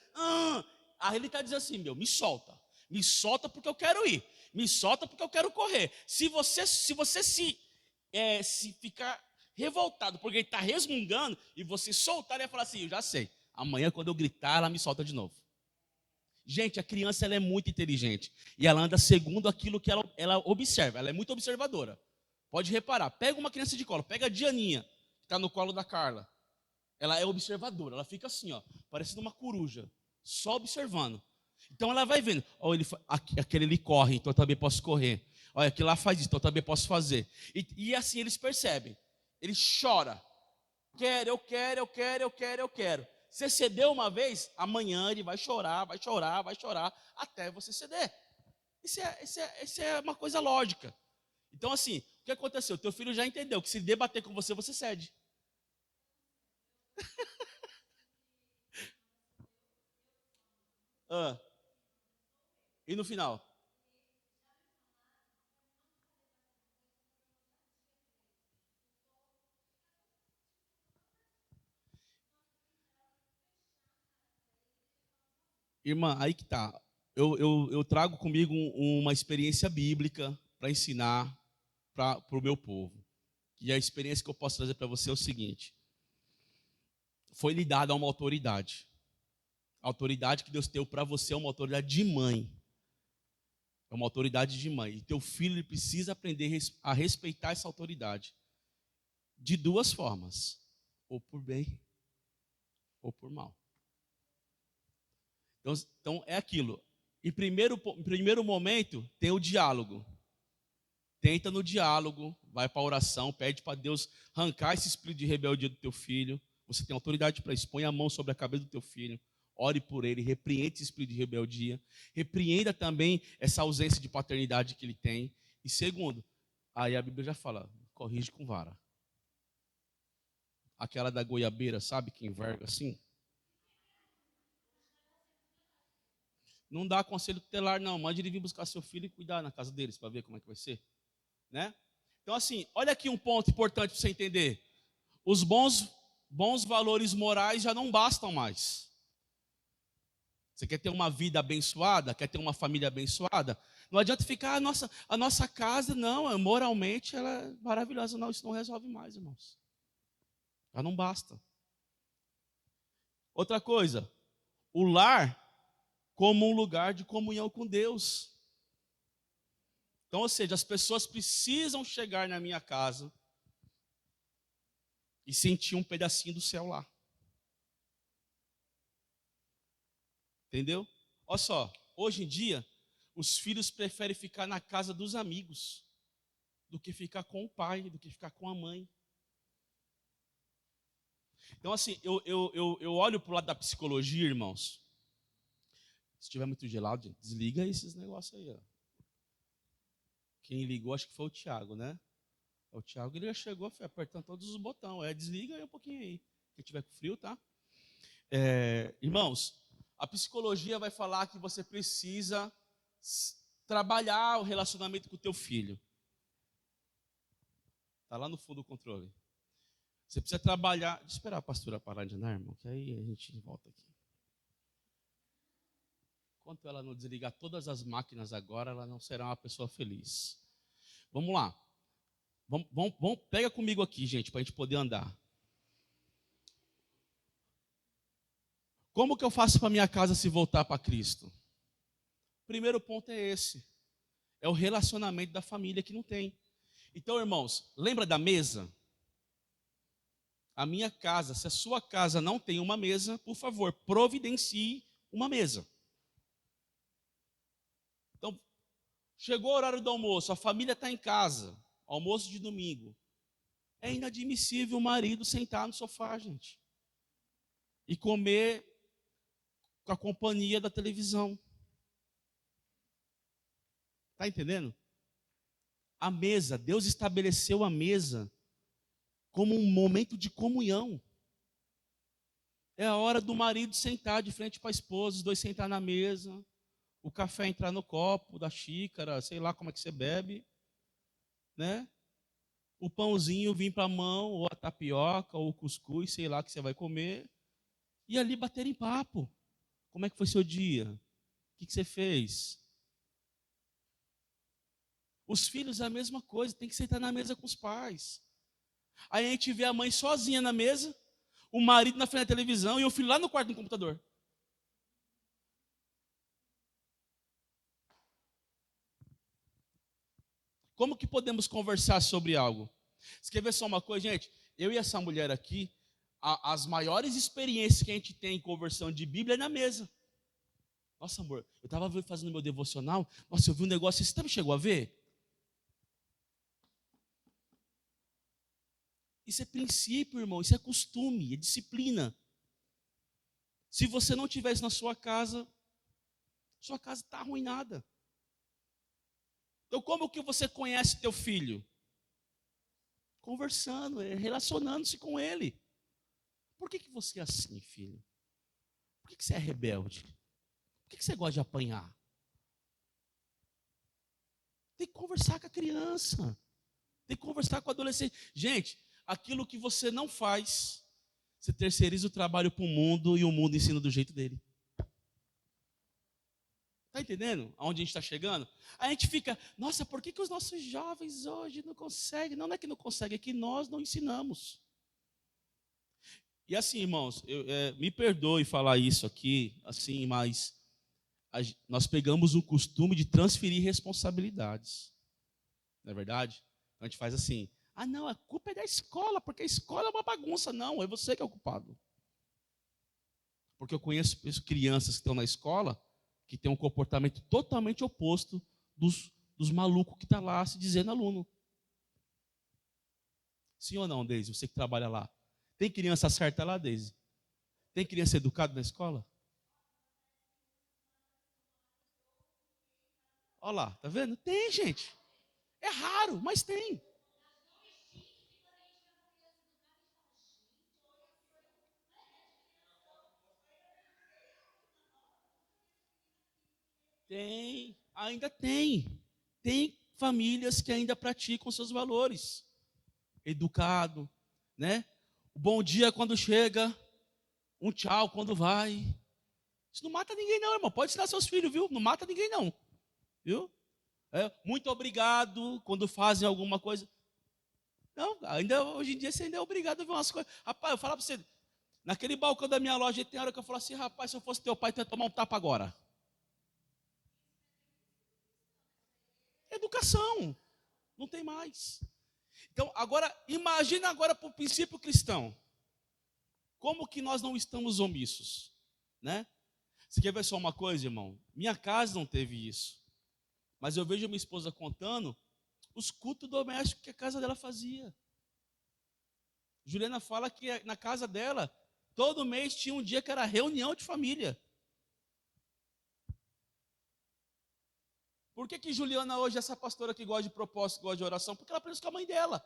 Aí ele está dizendo assim, me solta. Me solta porque eu quero ir. Me solta porque eu quero correr. Se você se ficar revoltado porque ele está resmungando e você soltar, ele vai falar assim, eu já sei. Amanhã quando eu gritar, ela me solta de novo. Gente, a criança ela é muito inteligente. E ela anda segundo aquilo que ela observa. Ela é muito observadora. Pode reparar. Pega uma criança de colo. Pega a Dianinha, que está no colo da Carla. Ela é observadora. Ela fica assim, ó, parecendo uma coruja. Só observando. Então ela vai vendo. Olha, aquele ali corre, então eu também posso correr. Olha, aquele lá faz isso, então eu também posso fazer. E assim eles percebem. Ele chora. Eu quero. Você cedeu uma vez, amanhã ele vai chorar, até você ceder. Isso é uma coisa lógica. Então assim, o que aconteceu? Teu filho já entendeu que se debater com você, você cede. E no final? Irmã, aí que tá. Eu trago comigo uma experiência bíblica para ensinar para o meu povo. E a experiência que eu posso trazer para você é o seguinte: foi lhe dada uma autoridade. A autoridade que Deus deu para você é uma autoridade de mãe. É uma autoridade de mãe. E teu filho ele precisa aprender a respeitar essa autoridade. De duas formas: ou por bem, ou por mal. Então é aquilo. Em primeiro momento, tem o diálogo. Tenta no diálogo, vai para a oração, pede para Deus arrancar esse espírito de rebeldia do teu filho. Você tem autoridade para isso. Põe a mão sobre a cabeça do teu filho. Ore por ele, repreende esse espírito de rebeldia. Repreenda também essa ausência de paternidade que ele tem. E segundo, aí a Bíblia já fala, corrige com vara. Aquela da goiabeira, sabe, que enverga assim? Não dá conselho tutelar, não. Mande ele vir buscar seu filho e cuidar na casa deles para ver como é que vai ser. Né? Então, assim, olha aqui um ponto importante para você entender. Os bons valores morais já não bastam mais. Você quer ter uma vida abençoada? Quer ter uma família abençoada? Não adianta ficar, a nossa casa, não, moralmente ela é maravilhosa. Não, isso não resolve mais, irmãos. Já não basta. Outra coisa, o lar como um lugar de comunhão com Deus. Então, ou seja, as pessoas precisam chegar na minha casa e sentir um pedacinho do céu lá. Entendeu? Olha só, hoje em dia, os filhos preferem ficar na casa dos amigos do que ficar com o pai, do que ficar com a mãe. Então, assim, eu olho para o lado da psicologia, irmãos. Se estiver muito gelado, gente, desliga esses negócios aí. Ó. Quem ligou, acho que foi o Tiago, né? O Tiago, ele já chegou apertando todos os botões. Desliga aí um pouquinho aí. Quem tiver com frio, tá? Irmãos, a psicologia vai falar que você precisa trabalhar o relacionamento com o teu filho. Está lá no fundo do controle. Você precisa trabalhar. Deixa eu esperar a pastora parar de andar, irmão, que aí a gente volta aqui. Enquanto ela não desligar todas as máquinas agora, ela não será uma pessoa feliz. Vamos lá. Pega comigo aqui, gente, para a gente poder andar. Como que eu faço para minha casa se voltar para Cristo? Primeiro ponto é esse. É o relacionamento da família que não tem. Então, irmãos, lembra da mesa? A minha casa, se a sua casa não tem uma mesa, por favor, providencie uma mesa. Então, chegou o horário do almoço, a família está em casa, almoço de domingo. É inadmissível o marido sentar no sofá, gente, e comer com a companhia da televisão. Está entendendo? A mesa, Deus estabeleceu a mesa como um momento de comunhão. É a hora do marido sentar de frente para a esposa, os dois sentar na mesa, o café entrar no copo, da xícara, sei lá como é que você bebe, né? O pãozinho vir para a mão, ou a tapioca, ou o cuscuz, sei lá que você vai comer, e ali baterem papo. Como é que foi seu dia? O que você fez? Os filhos é a mesma coisa, tem que sentar na mesa com os pais. Aí a gente vê a mãe sozinha na mesa, o marido na frente da televisão e o filho lá no quarto do computador. Como que podemos conversar sobre algo? Você quer ver só uma coisa, gente? Eu e essa mulher aqui, as maiores experiências que a gente tem em conversão de Bíblia é na mesa. Nossa, amor, eu estava fazendo meu devocional, nossa, eu vi um negócio, você também chegou a ver? Isso é princípio, irmão, isso é costume, é disciplina. Se você não tiver isso na sua casa está arruinada. Então, como que você conhece teu filho? Conversando, relacionando-se com ele. Por que você é assim, filho? Por que você é rebelde? Por que você gosta de apanhar? Tem que conversar com a criança. Tem que conversar com o adolescente. Gente, aquilo que você não faz, você terceiriza o trabalho para o mundo e o mundo ensina do jeito dele. Está entendendo aonde a gente está chegando? A gente fica, nossa, por que os nossos jovens hoje não conseguem? Não é que não conseguem, é que nós não ensinamos. E assim, irmãos, me perdoe falar isso aqui, assim, mas nós pegamos o costume de transferir responsabilidades. Não é verdade? Então a gente faz assim, não, a culpa é da escola, porque a escola é uma bagunça. Não, é você que é o culpado. Porque eu conheço crianças que estão na escola que têm um comportamento totalmente oposto dos malucos que estão lá se dizendo aluno. Sim ou não, Deise? Você que trabalha lá. Tem criança certa lá, Deise? Tem criança educada na escola? Olha lá, tá vendo? Tem, gente. É raro, mas tem. Tem, ainda tem. Tem famílias que ainda praticam seus valores. Educado, né? O bom dia quando chega, um tchau quando vai. Isso não mata ninguém não, irmão. Pode ensinar seus filhos, viu? Não mata ninguém não. Viu? Muito obrigado quando fazem alguma coisa. Não, ainda hoje em dia você ainda é obrigado a ver umas coisas. Rapaz, eu falo para você, naquele balcão da minha loja tem hora que eu falo assim, rapaz, se eu fosse teu pai, tu ia tomar um tapa agora. Educação. Não tem mais. Então, agora, imagina agora para o princípio cristão. Como que nós não estamos omissos? Né? Você quer ver só uma coisa, irmão? Minha casa não teve isso. Mas eu vejo minha esposa contando os cultos domésticos que a casa dela fazia. Juliana fala que na casa dela, todo mês tinha um dia que era reunião de família. Por que Juliana hoje é essa pastora que gosta de propósito, gosta de oração? Porque ela aprendeu com a mãe dela.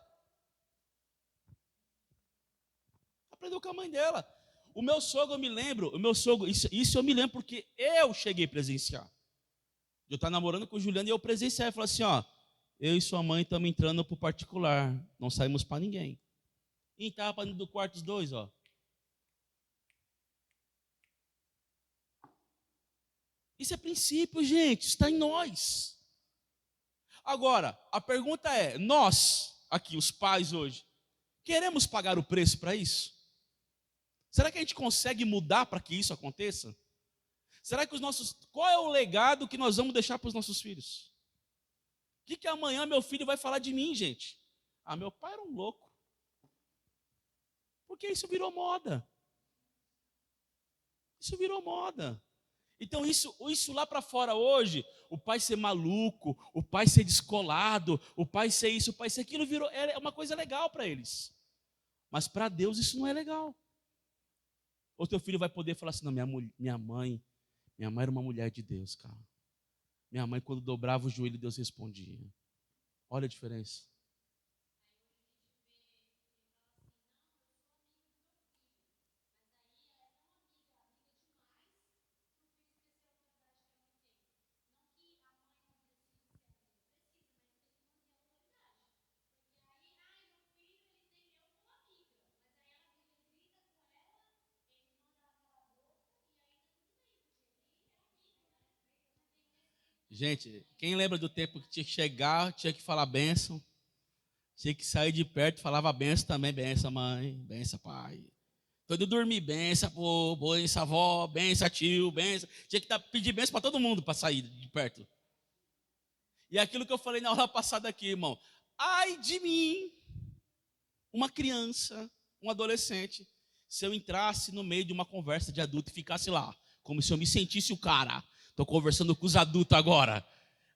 Aprendeu com a mãe dela. O meu sogro, eu me lembro, isso eu me lembro porque eu cheguei a presenciar. Eu estava namorando com o Juliano e eu presenciei. Eu falei assim, ó, eu e sua mãe estamos entrando para o particular, não saímos para ninguém. E estava para dentro do quarto os dois, ó. Isso é princípio, gente, está em nós. Agora, a pergunta é, nós, aqui, os pais hoje, queremos pagar o preço para isso? Será que a gente consegue mudar para que isso aconteça? Será que qual é o legado que nós vamos deixar para os nossos filhos? O que amanhã meu filho vai falar de mim, gente? Ah, meu pai era um louco. Porque isso virou moda. Isso virou moda. Então isso lá para fora hoje, o pai ser maluco, o pai ser descolado, o pai ser isso, o pai ser aquilo, é uma coisa legal para eles. Mas para Deus isso não é legal. Ou teu filho vai poder falar assim, não, minha mãe era uma mulher de Deus, cara. Minha mãe, quando dobrava o joelho, Deus respondia. Olha a diferença. Gente, quem lembra do tempo que tinha que chegar, tinha que falar bênção, tinha que sair de perto, falava bênção também, bênção mãe, bênção pai. Todo dormir, bênção avô, bênção avó, bênção tio, bênção. Tinha que pedir bênção para todo mundo para sair de perto. E aquilo que eu falei na aula passada aqui, irmão. Ai de mim, uma criança, um adolescente, se eu entrasse no meio de uma conversa de adulto e ficasse lá, como se eu me sentisse o cara. Estou conversando com os adultos agora.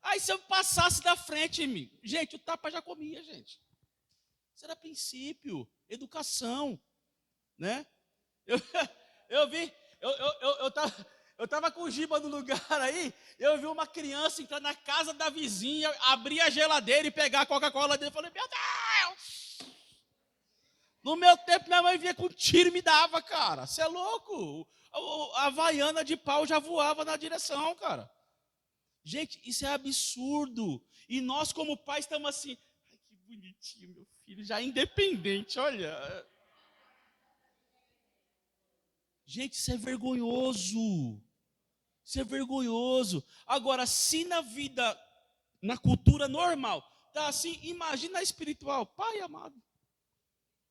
Aí se eu passasse da frente, gente, o tapa já comia, gente. Isso era princípio, educação, né? Eu tava com o Giba no lugar aí, eu vi uma criança entrar na casa da vizinha, abrir a geladeira e pegar a Coca-Cola dele. Eu falei, meu Deus! No meu tempo, minha mãe vinha com tiro e me dava, cara. Você é louco? A havaiana de pau já voava na direção, cara. Gente, isso é absurdo. E nós, como pais, estamos assim, ai, que bonitinho, meu filho, já independente, olha. Gente, isso é vergonhoso. Isso é vergonhoso. Agora, se na vida, na cultura normal, tá assim, imagina a espiritual. Pai amado.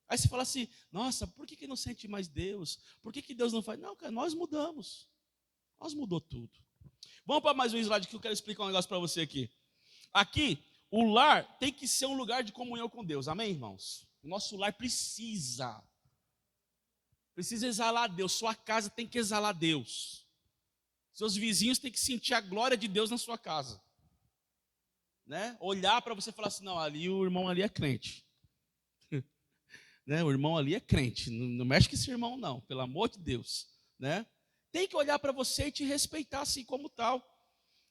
Aí você fala assim, nossa, por que não sente mais Deus? Por que Deus não faz? Não, cara, nós mudamos. Nós mudou tudo. Vamos para mais um slide que eu quero explicar um negócio para você aqui. Aqui, o lar tem que ser um lugar de comunhão com Deus. Amém, irmãos? O nosso lar precisa exalar Deus. Sua casa tem que exalar Deus. Seus vizinhos têm que sentir a glória de Deus na sua casa. Né? Olhar para você e falar assim, não, ali o irmão ali é crente. Né? O irmão ali é crente. Não mexe com esse irmão não, pelo amor de Deus. Né? Tem que olhar para você e te respeitar assim como tal.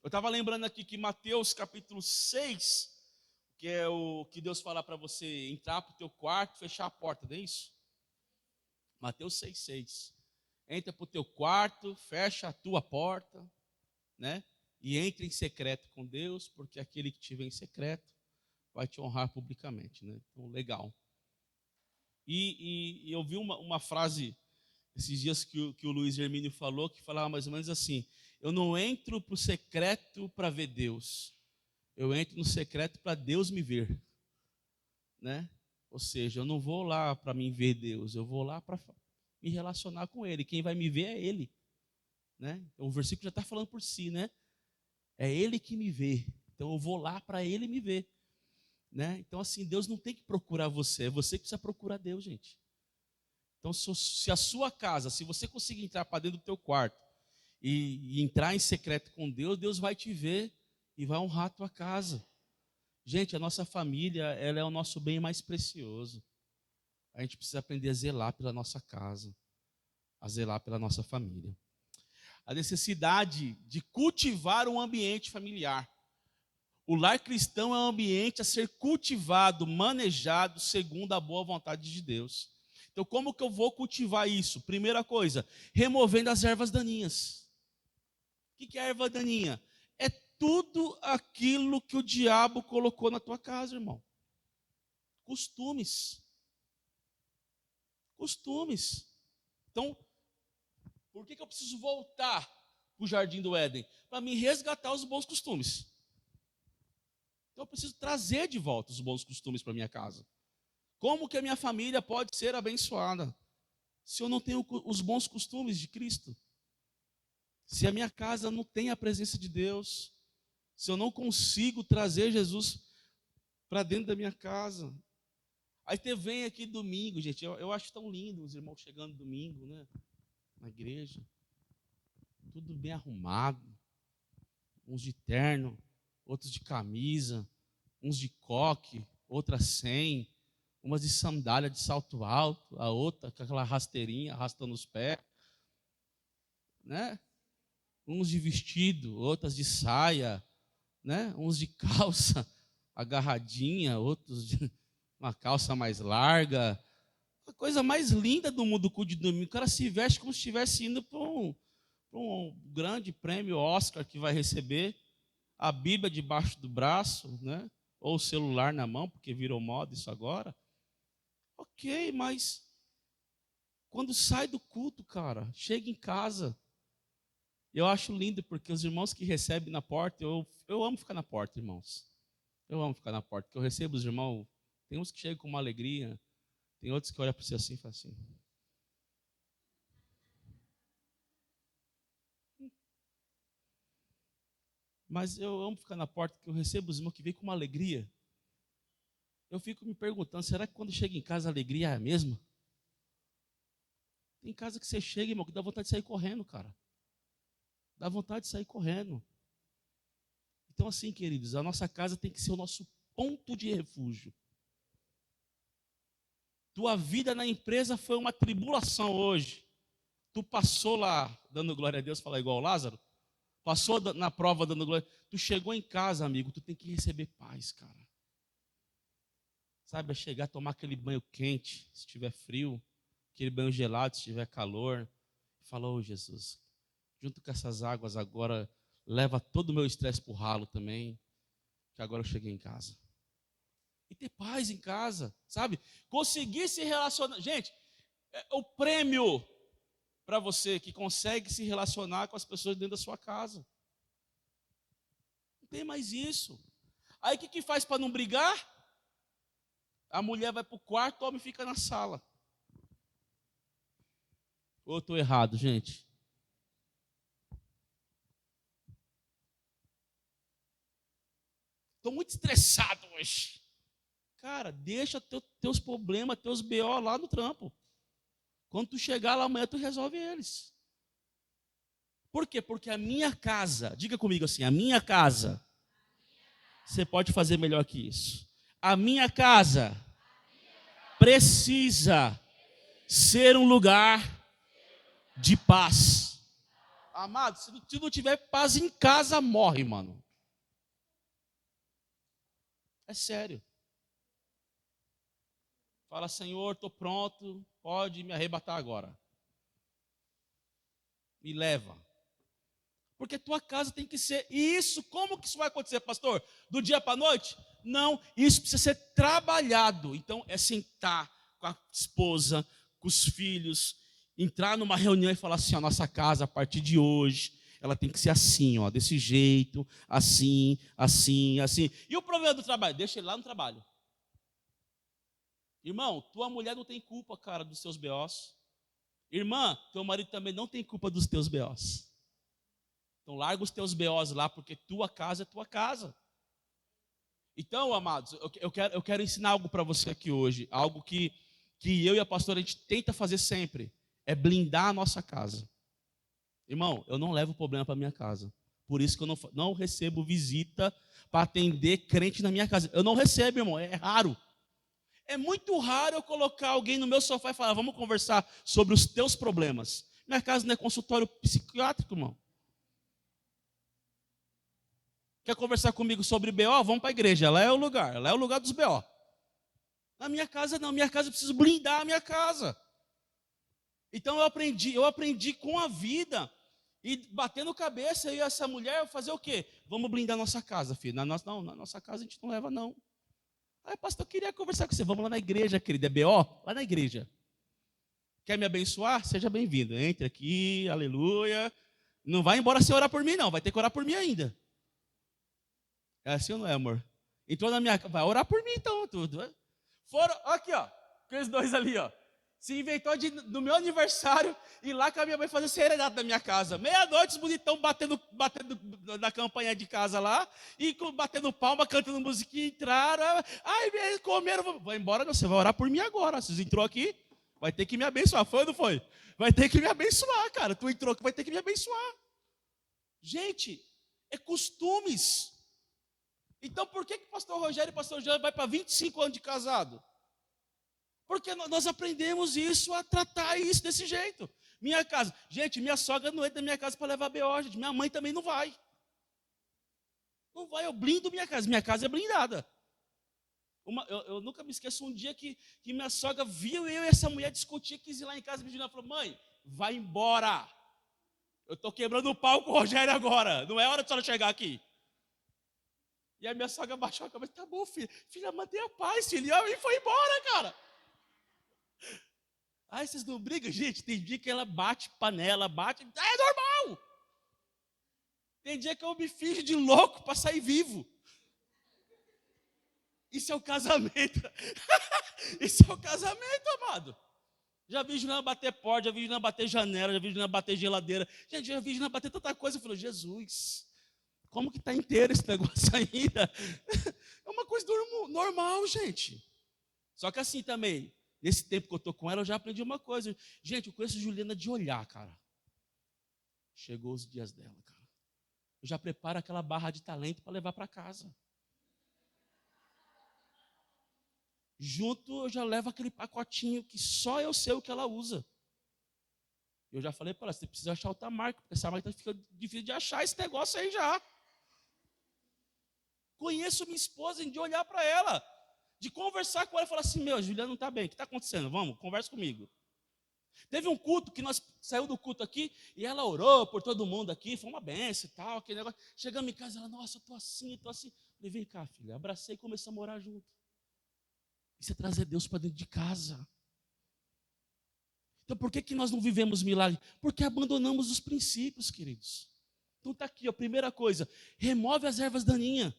Eu estava lembrando aqui que Mateus capítulo 6, que é o que Deus fala para você entrar para o teu quarto, fechar a porta, não é isso? Mateus 6,6. Entra para o teu quarto, fecha a tua porta, né? E entre em secreto com Deus, porque aquele que te vê em secreto vai te honrar publicamente, né? Então, legal. E eu vi uma frase esses dias que o Luiz Hermínio falou, que falava mais ou menos assim, eu não entro para o secreto para ver Deus, eu entro no secreto para Deus me ver, né? Ou seja, eu não vou lá para mim ver Deus, eu vou lá para me relacionar com Ele, quem vai me ver é Ele, né? Então, o versículo já está falando por si, né? É Ele que me vê, então eu vou lá para Ele me ver, né? Então assim, Deus não tem que procurar você, é você que precisa procurar Deus, gente. Então se a sua casa, se você conseguir entrar para dentro do teu quarto e entrar em secreto com Deus, Deus vai te ver e vai honrar a tua casa. Gente, a nossa família, ela é o nosso bem mais precioso. A gente precisa aprender a zelar pela nossa casa, a zelar pela nossa família. A necessidade de cultivar um ambiente familiar. O lar cristão é um ambiente a ser cultivado, manejado segundo a boa vontade de Deus. Então, como que eu vou cultivar isso? Primeira coisa, removendo as ervas daninhas. O que é erva daninha? É tudo aquilo que o diabo colocou na tua casa, irmão. Costumes. Costumes. Então, por que eu preciso voltar para o jardim do Éden? Para me resgatar os bons costumes. Então, eu preciso trazer de volta os bons costumes para minha casa. Como que a minha família pode ser abençoada se eu não tenho os bons costumes de Cristo? Se a minha casa não tem a presença de Deus, se eu não consigo trazer Jesus para dentro da minha casa. Aí você vem aqui domingo, gente, eu acho tão lindo os irmãos chegando domingo, né, na igreja, tudo bem arrumado, uns de terno, outros de camisa, uns de coque, outras sem, umas de sandália de salto alto, a outra com aquela rasteirinha arrastando os pés, né? Uns de vestido, outras de saia, né? Uns de calça agarradinha, outros de uma calça mais larga. A coisa mais linda do mundo do culto de domingo, o cara se veste como se estivesse indo para um grande prêmio Oscar que vai receber, a Bíblia debaixo do braço, né? Ou o celular na mão, porque virou moda isso agora. Ok, mas quando sai do culto, cara, chega em casa, eu acho lindo, porque os irmãos que recebem na porta, eu amo ficar na porta, irmãos. Eu amo ficar na porta, porque eu recebo os irmãos, tem uns que chegam com uma alegria, tem outros que olham para você assim e falam assim. Mas eu amo ficar na porta, porque eu recebo os irmãos que vêm com uma alegria. Eu fico me perguntando, será que quando chega em casa a alegria é a mesma? Tem casa que você chega, irmão, que dá vontade de sair correndo, cara. Dá vontade de sair correndo. Então, assim, queridos, a nossa casa tem que ser o nosso ponto de refúgio. Tua vida na empresa foi uma tribulação hoje. Tu passou lá, dando glória a Deus, falar igual o Lázaro. Passou na prova dando glória. Tu chegou em casa, amigo, tu tem que receber paz, cara. Sabe, é chegar, tomar aquele banho quente, se estiver frio, aquele banho gelado, se estiver calor. Fala, ô Jesus, junto com essas águas agora, leva todo o meu estresse para o ralo também, que agora eu cheguei em casa. E ter paz em casa, sabe? Conseguir se relacionar. Gente, o prêmio para você que consegue se relacionar com as pessoas dentro da sua casa. Não tem mais isso. Aí o que faz para não brigar? A mulher vai para o quarto, o homem fica na sala. Ou eu estou errado, gente? Estou muito estressado hoje. Cara, deixa teus problemas, teus BO lá no trampo. Quando tu chegar lá amanhã, tu resolve eles. Por quê? Porque a minha casa, diga comigo assim, a minha casa, você pode fazer melhor que isso. A minha casa precisa ser um lugar de paz. Amado, se não tiver paz em casa, morre, mano. É sério. Fala, Senhor, estou pronto, pode me arrebatar agora. Me leva. Porque tua casa tem que ser. E isso, como que isso vai acontecer, pastor? Do dia para a noite? Não, isso precisa ser trabalhado. Então, é sentar com a esposa, com os filhos, entrar numa reunião e falar assim, a nossa casa, a partir de hoje, ela tem que ser assim, ó, desse jeito, assim, assim, assim. E o problema do trabalho? Deixa ele lá no trabalho. Irmão, tua mulher não tem culpa, cara, dos seus BOs. Irmã, teu marido também não tem culpa dos teus BOs. Então larga os teus BOs lá, porque tua casa é tua casa. Então, amados, eu quero ensinar algo para você aqui hoje. Algo que eu e a pastora, a gente tenta fazer sempre. É blindar a nossa casa. Irmão, eu não levo problema para minha casa. Por isso que eu não recebo visita para atender crente na minha casa. Eu não recebo, irmão, é raro. É muito raro eu colocar alguém no meu sofá e falar, vamos conversar sobre os teus problemas. Minha casa não é consultório psiquiátrico, irmão. Quer conversar comigo sobre BO? Vamos para a igreja, lá é o lugar dos BO. Na minha casa não, minha casa eu preciso blindar a minha casa. Então eu aprendi com a vida, e batendo cabeça, eu e essa mulher, fazer o quê? Vamos blindar a nossa casa, filho. Na nossa casa a gente não leva, não. Aí, pastor, eu queria conversar com você. Vamos lá na igreja, querido. É BO? Lá na igreja. Quer me abençoar? Seja bem-vindo. Entre aqui, aleluia. Não vai embora sem orar por mim, não. Vai ter que orar por mim ainda. É assim ou não é, amor? Entrou na minha casa. Vai orar por mim, então, tudo. Foram, aqui, ó. Aqueles dois ali, ó. Se inventou no meu aniversário ir lá com a minha mãe fazer serenata na minha casa. Meia-noite, os bonitão batendo na campanha de casa lá, e batendo palma, cantando musiquinha, entraram. Ai, comeram. Vai embora, não, você vai orar por mim agora. Vocês entrou aqui, vai ter que me abençoar. Foi ou não foi? Vai ter que me abençoar, cara. Tu entrou aqui, vai ter que me abençoar. Gente, é costumes. Então, por que o pastor Rogério e o pastor Jean vai para 25 anos de casado? Porque nós aprendemos isso, a tratar isso desse jeito. Minha casa. Gente, minha sogra não entra na minha casa para levar BO, gente. Minha mãe também não vai. Não vai, eu blindo minha casa. Minha casa é blindada. Eu nunca me esqueço um dia que minha sogra viu eu e essa mulher discutir, quis ir lá em casa, me falou, mãe, vai embora. Eu estou quebrando o pau com o Rogério agora. Não é hora de senhora chegar aqui. E a minha sogra baixou a cabeça. Tá bom, filha. Filha, mantenha a paz, filha. E foi embora, cara. Ai, vocês não brigam? Gente, tem dia que ela bate panela, bate. É normal. Tem dia que eu me finjo de louco para sair vivo. Isso é o casamento. Isso é o casamento, amado. Já vi Juliana bater porta, já vi Juliana bater janela, já vi Juliana bater geladeira. Gente, já vi Juliana bater tanta coisa. Eu falei, Jesus, como que está inteiro esse negócio ainda? É uma coisa normal, gente. Só que assim também, nesse tempo que eu estou com ela, eu já aprendi uma coisa. Gente, eu conheço Juliana de olhar, cara. Chegou os dias dela, cara. Eu já preparo aquela barra de talento para levar para casa. Junto, eu já levo aquele pacotinho que só eu sei o que ela usa. Eu já falei para ela, você precisa achar outra marca, porque essa marca fica difícil de achar esse negócio aí já. Conheço minha esposa de olhar para ela, de conversar com ela e falar assim, meu, Juliana não está bem, o que está acontecendo? Vamos, conversa comigo. Teve um culto que nós saímos do culto aqui e ela orou por todo mundo aqui, foi uma benção e tal, aquele negócio. Chegamos em casa, ela, nossa, eu estou assim, estou assim. Falei, vem cá, filha, abracei e comecei a morar junto. Isso é trazer Deus para dentro de casa. Então, por que nós não vivemos milagre? Porque abandonamos os princípios, queridos. Então, está aqui, a primeira coisa, remove as ervas daninhas.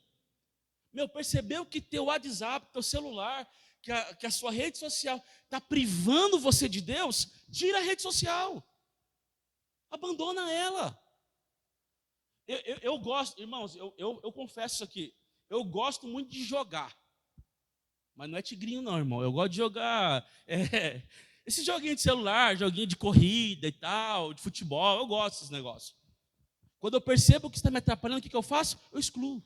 Meu, percebeu que teu WhatsApp, teu celular, que a sua rede social está privando você de Deus? Tira a rede social. Abandona ela. Eu gosto, irmãos, eu confesso isso aqui. Eu gosto muito de jogar. Mas não é tigrinho não, irmão. Eu gosto de jogar esse joguinho de celular, joguinho de corrida e tal, de futebol. Eu gosto desses negócios. Quando eu percebo que está me atrapalhando, o que eu faço? Eu excluo.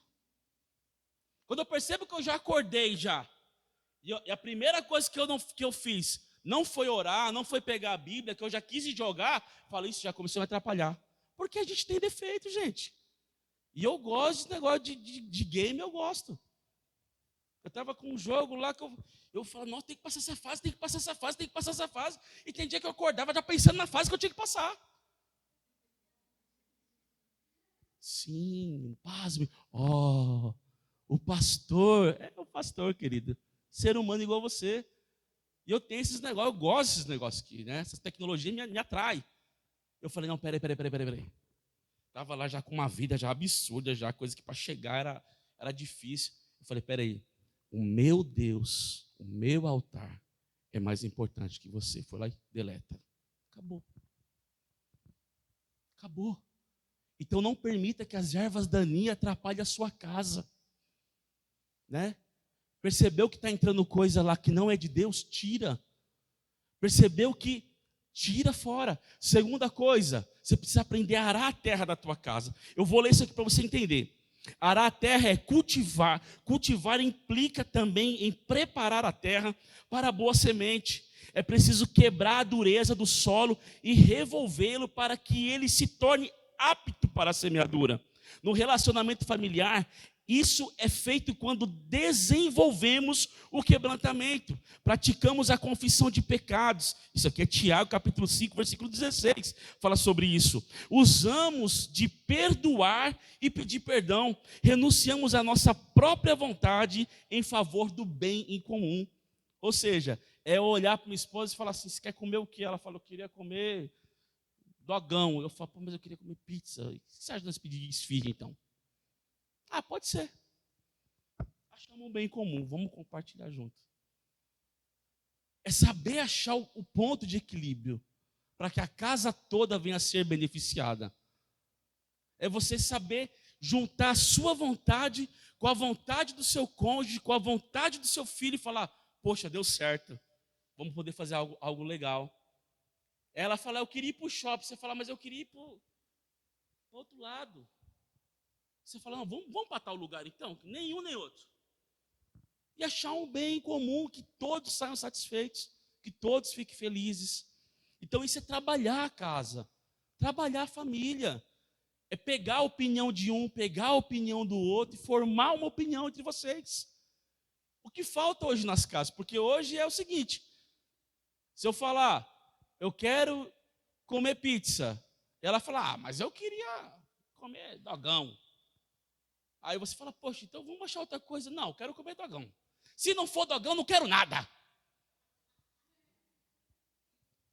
Quando eu percebo que eu já acordei já, e a primeira coisa que eu fiz não foi orar, não foi pegar a Bíblia, que eu já quis jogar, falei, isso já começou a me atrapalhar. Porque a gente tem defeito, gente. E eu gosto desse negócio de game, eu gosto. Eu estava com um jogo lá que eu falava, nossa, tem que passar essa fase, tem que passar essa fase, tem que passar essa fase. E tem dia que eu acordava já pensando na fase que eu tinha que passar. Sim, pasme. O pastor, é o pastor, querido. Ser humano igual você. E eu tenho esses negócios, eu gosto desses negócios aqui, né? Essas tecnologias me atraem. Eu falei, não, peraí. Estava lá já com uma vida já absurda, já coisa que para chegar era difícil. Eu falei, peraí, o meu Deus, o meu altar é mais importante que você. Foi lá e deleta. Acabou. Então não permita que as ervas daninhas atrapalhem a sua casa. Né? Percebeu que está entrando coisa lá que não é de Deus? Tira. Percebeu que Tira fora. Segunda coisa, você precisa aprender a arar a terra da tua casa. Eu vou ler isso aqui para você entender. Arar a terra é cultivar. Cultivar implica também em preparar a terra para a boa semente. É preciso quebrar a dureza do solo e revolvê-lo para que ele se torne apto para a semeadura. No relacionamento familiar, isso é feito quando desenvolvemos o quebrantamento, praticamos a confissão de pecados. Isso aqui é Tiago, capítulo 5, versículo 16, fala sobre isso. Usamos de perdoar e pedir perdão, renunciamos à nossa própria vontade em favor do bem em comum. Ou seja, é olhar para minha esposa e falar assim, você quer comer o quê? Ela falou, eu queria comer dogão. Eu falo, mas eu queria comer pizza. O que você acha de nós pedir esfirra, então? Ah, pode ser. Achamos um bem comum, vamos compartilhar junto. É saber achar o ponto de equilíbrio para que a casa toda venha a ser beneficiada. É você saber juntar a sua vontade com a vontade do seu cônjuge, com a vontade do seu filho e falar, poxa, deu certo, vamos poder fazer algo legal. Ela fala, eu queria ir para o shopping. Você fala, mas eu queria ir para o outro lado. Você fala, não, vamos para tal lugar então, nenhum nem outro. E achar um bem comum, que todos saiam satisfeitos, que todos fiquem felizes. Então isso é trabalhar a casa, trabalhar a família. É pegar a opinião de um, pegar a opinião do outro e formar uma opinião entre vocês. O que falta hoje nas casas? Porque hoje é o seguinte, se eu falar, eu quero comer pizza, ela fala, mas eu queria comer dogão. Aí você fala, poxa, então vamos achar outra coisa. Não, eu quero comer dogão. Se não for dogão, não quero nada.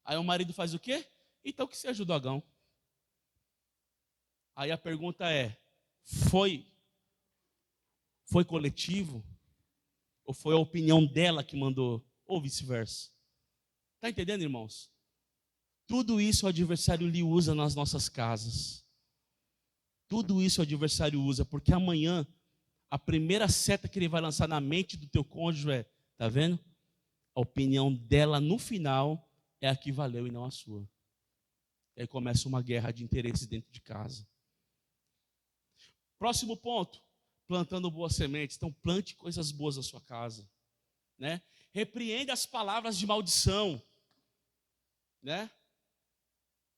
Aí o marido faz o quê? Então que seja o dogão. Aí a pergunta é, foi coletivo? Ou foi a opinião dela que mandou? Ou vice-versa? Está entendendo, irmãos? Tudo isso o adversário lhe usa nas nossas casas. Tudo isso o adversário usa, porque amanhã a primeira seta que ele vai lançar na mente do teu cônjuge é, tá vendo? A opinião dela no final é a que valeu e não a sua. E aí começa uma guerra de interesses dentro de casa. Próximo ponto, plantando boas sementes. Então plante coisas boas na sua casa, né? Repreenda as palavras de maldição, né?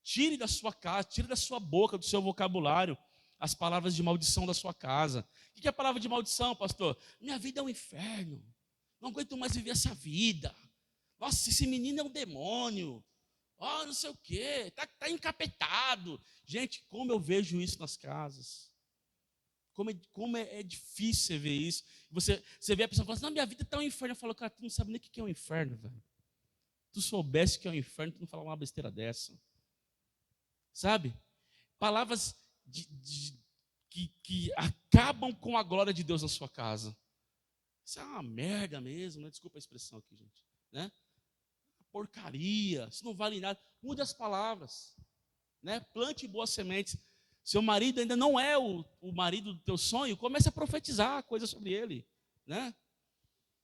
Tire da sua casa, tire da sua boca, do seu vocabulário, as palavras de maldição da sua casa. O que é a palavra de maldição, pastor? Minha vida é um inferno. Não aguento mais viver essa vida. Nossa, esse menino é um demônio. Não sei o quê. Tá encapetado. Gente, como eu vejo isso nas casas. Como é difícil você ver isso. Você vê a pessoa falando assim, não, minha vida está um inferno. Eu falo, cara, tu não sabe nem o que é um inferno, velho. Tu soubesse que é um inferno, tu não falava uma besteira dessa. Sabe? Palavras que acabam com a glória de Deus na sua casa. Isso é uma merda mesmo, né? Desculpa a expressão aqui, gente. Né? Porcaria, isso não vale nada. Mude as palavras. Né? Plante boas sementes. Seu marido ainda não é o marido do teu sonho, comece a profetizar coisas sobre ele. Né?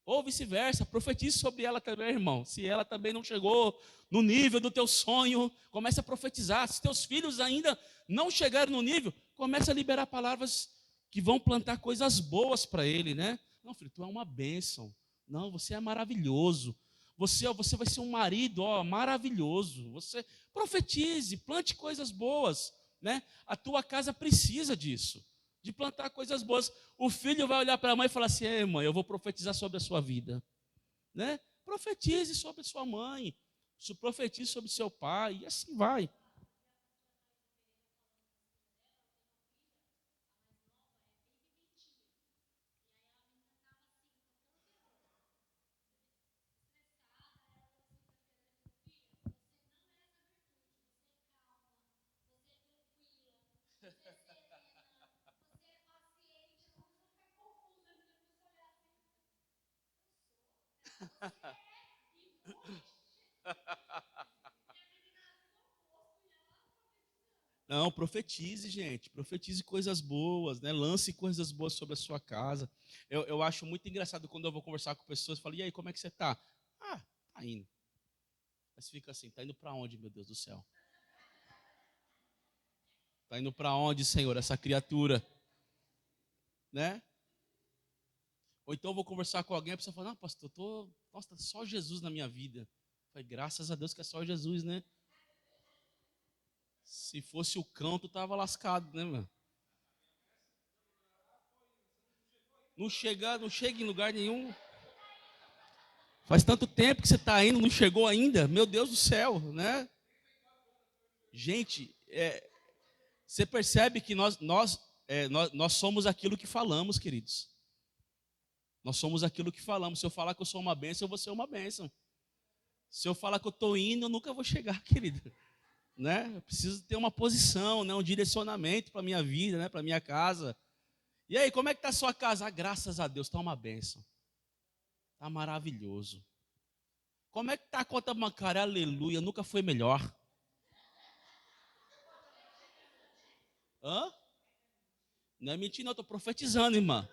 Ou vice-versa, profetize sobre ela também, irmão. Se ela também não chegou no nível do teu sonho, comece a profetizar. Se teus filhos ainda não chegaram no nível, comece a liberar palavras que vão plantar coisas boas para ele, né? Não, filho, tu é uma bênção. Não, você é maravilhoso. Você vai ser um marido, maravilhoso. Você profetize, plante coisas boas, né? A tua casa precisa disso, de plantar coisas boas. O filho vai olhar para a mãe e falar assim, ei, mãe, eu vou profetizar sobre a sua vida. Né? Profetize sobre a sua mãe, profetize sobre seu pai, e assim vai. Não, profetize, gente. Profetize coisas boas, né? Lance coisas boas sobre a sua casa. Eu acho muito engraçado quando eu vou conversar com pessoas, eu falo, e aí, como é que você está? Ah, tá indo. Mas fica assim, está indo para onde, meu Deus do céu? Está indo para onde, Senhor, essa criatura? Né? Ou então eu vou conversar com alguém, a pessoa fala, não, pastor, nossa, tá só Jesus na minha vida. Eu falei, graças a Deus que é só Jesus, né? Se fosse o cão, tu tava lascado, né, meu? Não chega em lugar nenhum. Faz tanto tempo que você está indo, não chegou ainda. Meu Deus do céu, né? Gente, você percebe que nós somos aquilo que falamos, queridos. Nós somos aquilo que falamos. Se eu falar que eu sou uma bênção, eu vou ser uma bênção. Se eu falar que eu estou indo, eu nunca vou chegar, querido. Né? Eu preciso ter uma posição, né? Um direcionamento para a minha vida, né? Para a minha casa. E aí, como é que está a sua casa? Ah, graças a Deus, está uma bênção. Está maravilhoso. Como é que está a conta bancária? Aleluia, nunca foi melhor. Hã? Não é mentira, não, estou profetizando, irmã.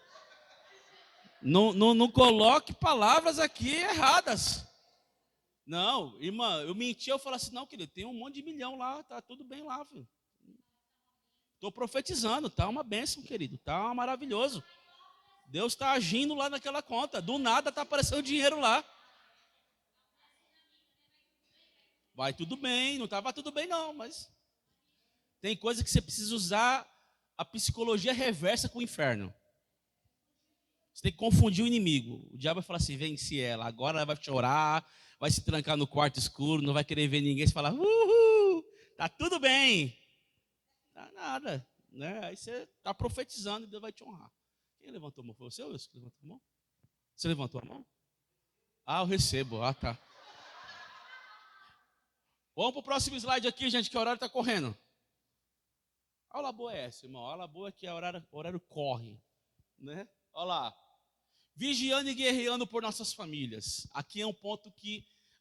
Não coloque palavras aqui erradas. Não, irmã, eu menti, eu falei assim, não, querido, tem um monte de milhão lá, tá tudo bem lá, filho. Estou profetizando, tá uma bênção, querido, tá maravilhoso. Deus está agindo lá naquela conta, do nada está aparecendo dinheiro lá. Vai tudo bem, não estava tudo bem não, mas tem coisa que você precisa usar a psicologia reversa com o inferno. Você tem que confundir o inimigo. O diabo vai falar assim, vence ela, agora ela vai chorar, vai se trancar no quarto escuro, não vai querer ver ninguém, você fala, tá tudo bem. Tá nada, né? Aí você está profetizando e Deus vai te honrar. Quem levantou a mão? Foi você ou eu que levantou a mão? Você levantou a mão? Ah, eu recebo, tá. Vamos para o próximo slide aqui, gente, que o horário está correndo. A aula boa é essa, irmão. A aula boa é que o horário corre, né? Olha lá. Vigiando e guerreando por nossas famílias. Aqui é um ponto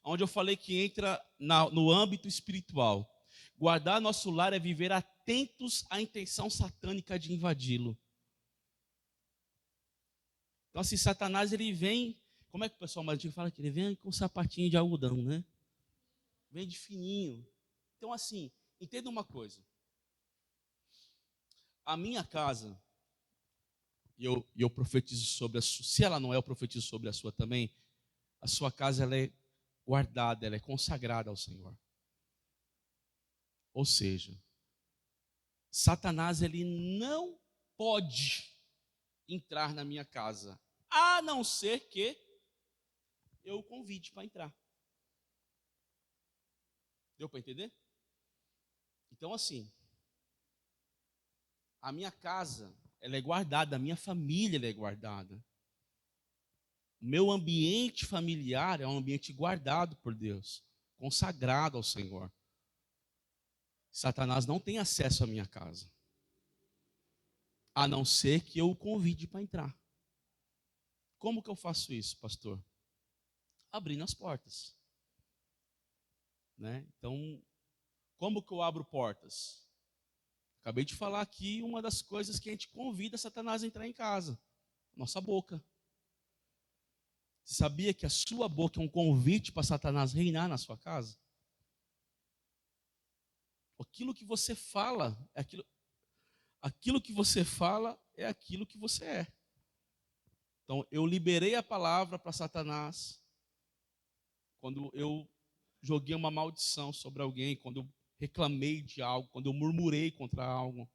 onde eu falei que entra no âmbito espiritual. Guardar nosso lar é viver atentos à intenção satânica de invadi-lo. Então, assim, Satanás, ele vem, como é que o pessoal mais antigo fala? Que ele vem com um sapatinho de algodão, né? Vem de fininho. Então, assim, entenda uma coisa. A minha casa, e eu profetizo sobre a sua, se ela não é, eu profetizo sobre a sua também, a sua casa, ela é guardada, ela é consagrada ao Senhor. Ou seja, Satanás, ele não pode entrar na minha casa, a não ser que eu o convide para entrar. Deu para entender? Então, assim, a minha casa, ela é guardada, a minha família, ela é guardada. O meu ambiente familiar é um ambiente guardado por Deus, consagrado ao Senhor. Satanás não tem acesso à minha casa, a não ser que eu o convide para entrar. Como que eu faço isso, pastor? Abrindo as portas. Né? Então, como que eu abro portas? Acabei de falar aqui uma das coisas que a gente convida Satanás a entrar em casa. Nossa boca. Você sabia que a sua boca é um convite para Satanás reinar na sua casa? Aquilo que você fala é aquilo que você fala é aquilo que você é. Então, eu liberei a palavra para Satanás quando eu joguei uma maldição sobre alguém, quando eu reclamei de algo, quando eu murmurei contra algo,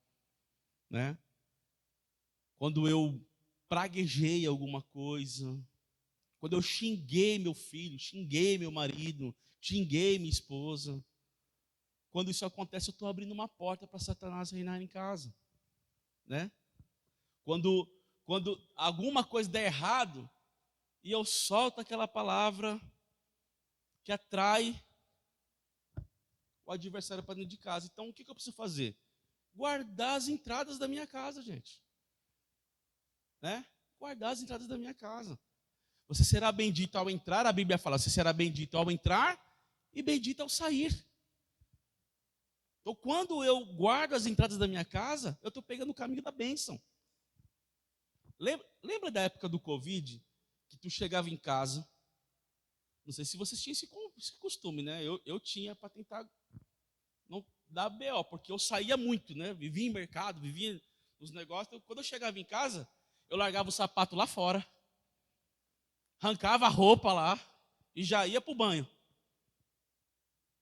né? Quando eu praguejei alguma coisa, quando eu xinguei meu filho, xinguei meu marido, xinguei minha esposa. Quando isso acontece, eu estou abrindo uma porta para Satanás reinar em casa, né? Quando alguma coisa der errado e eu solto aquela palavra que atrai o adversário para dentro de casa. Então, o que eu preciso fazer? Guardar as entradas da minha casa, gente. Né? Guardar as entradas da minha casa. Você será bendito ao entrar, a Bíblia fala, você será bendito ao entrar e bendito ao sair. Então, quando eu guardo as entradas da minha casa, eu estou pegando o caminho da bênção. Lembra da época do Covid, que tu chegava em casa, Não sei se vocês tinham esse costume, né? Eu tinha para tentar não dar BO, porque eu saía muito, né? Vivia em mercado, vivia nos negócios. Quando eu chegava em casa, eu largava o sapato lá fora, arrancava a roupa lá e já ia para o banho.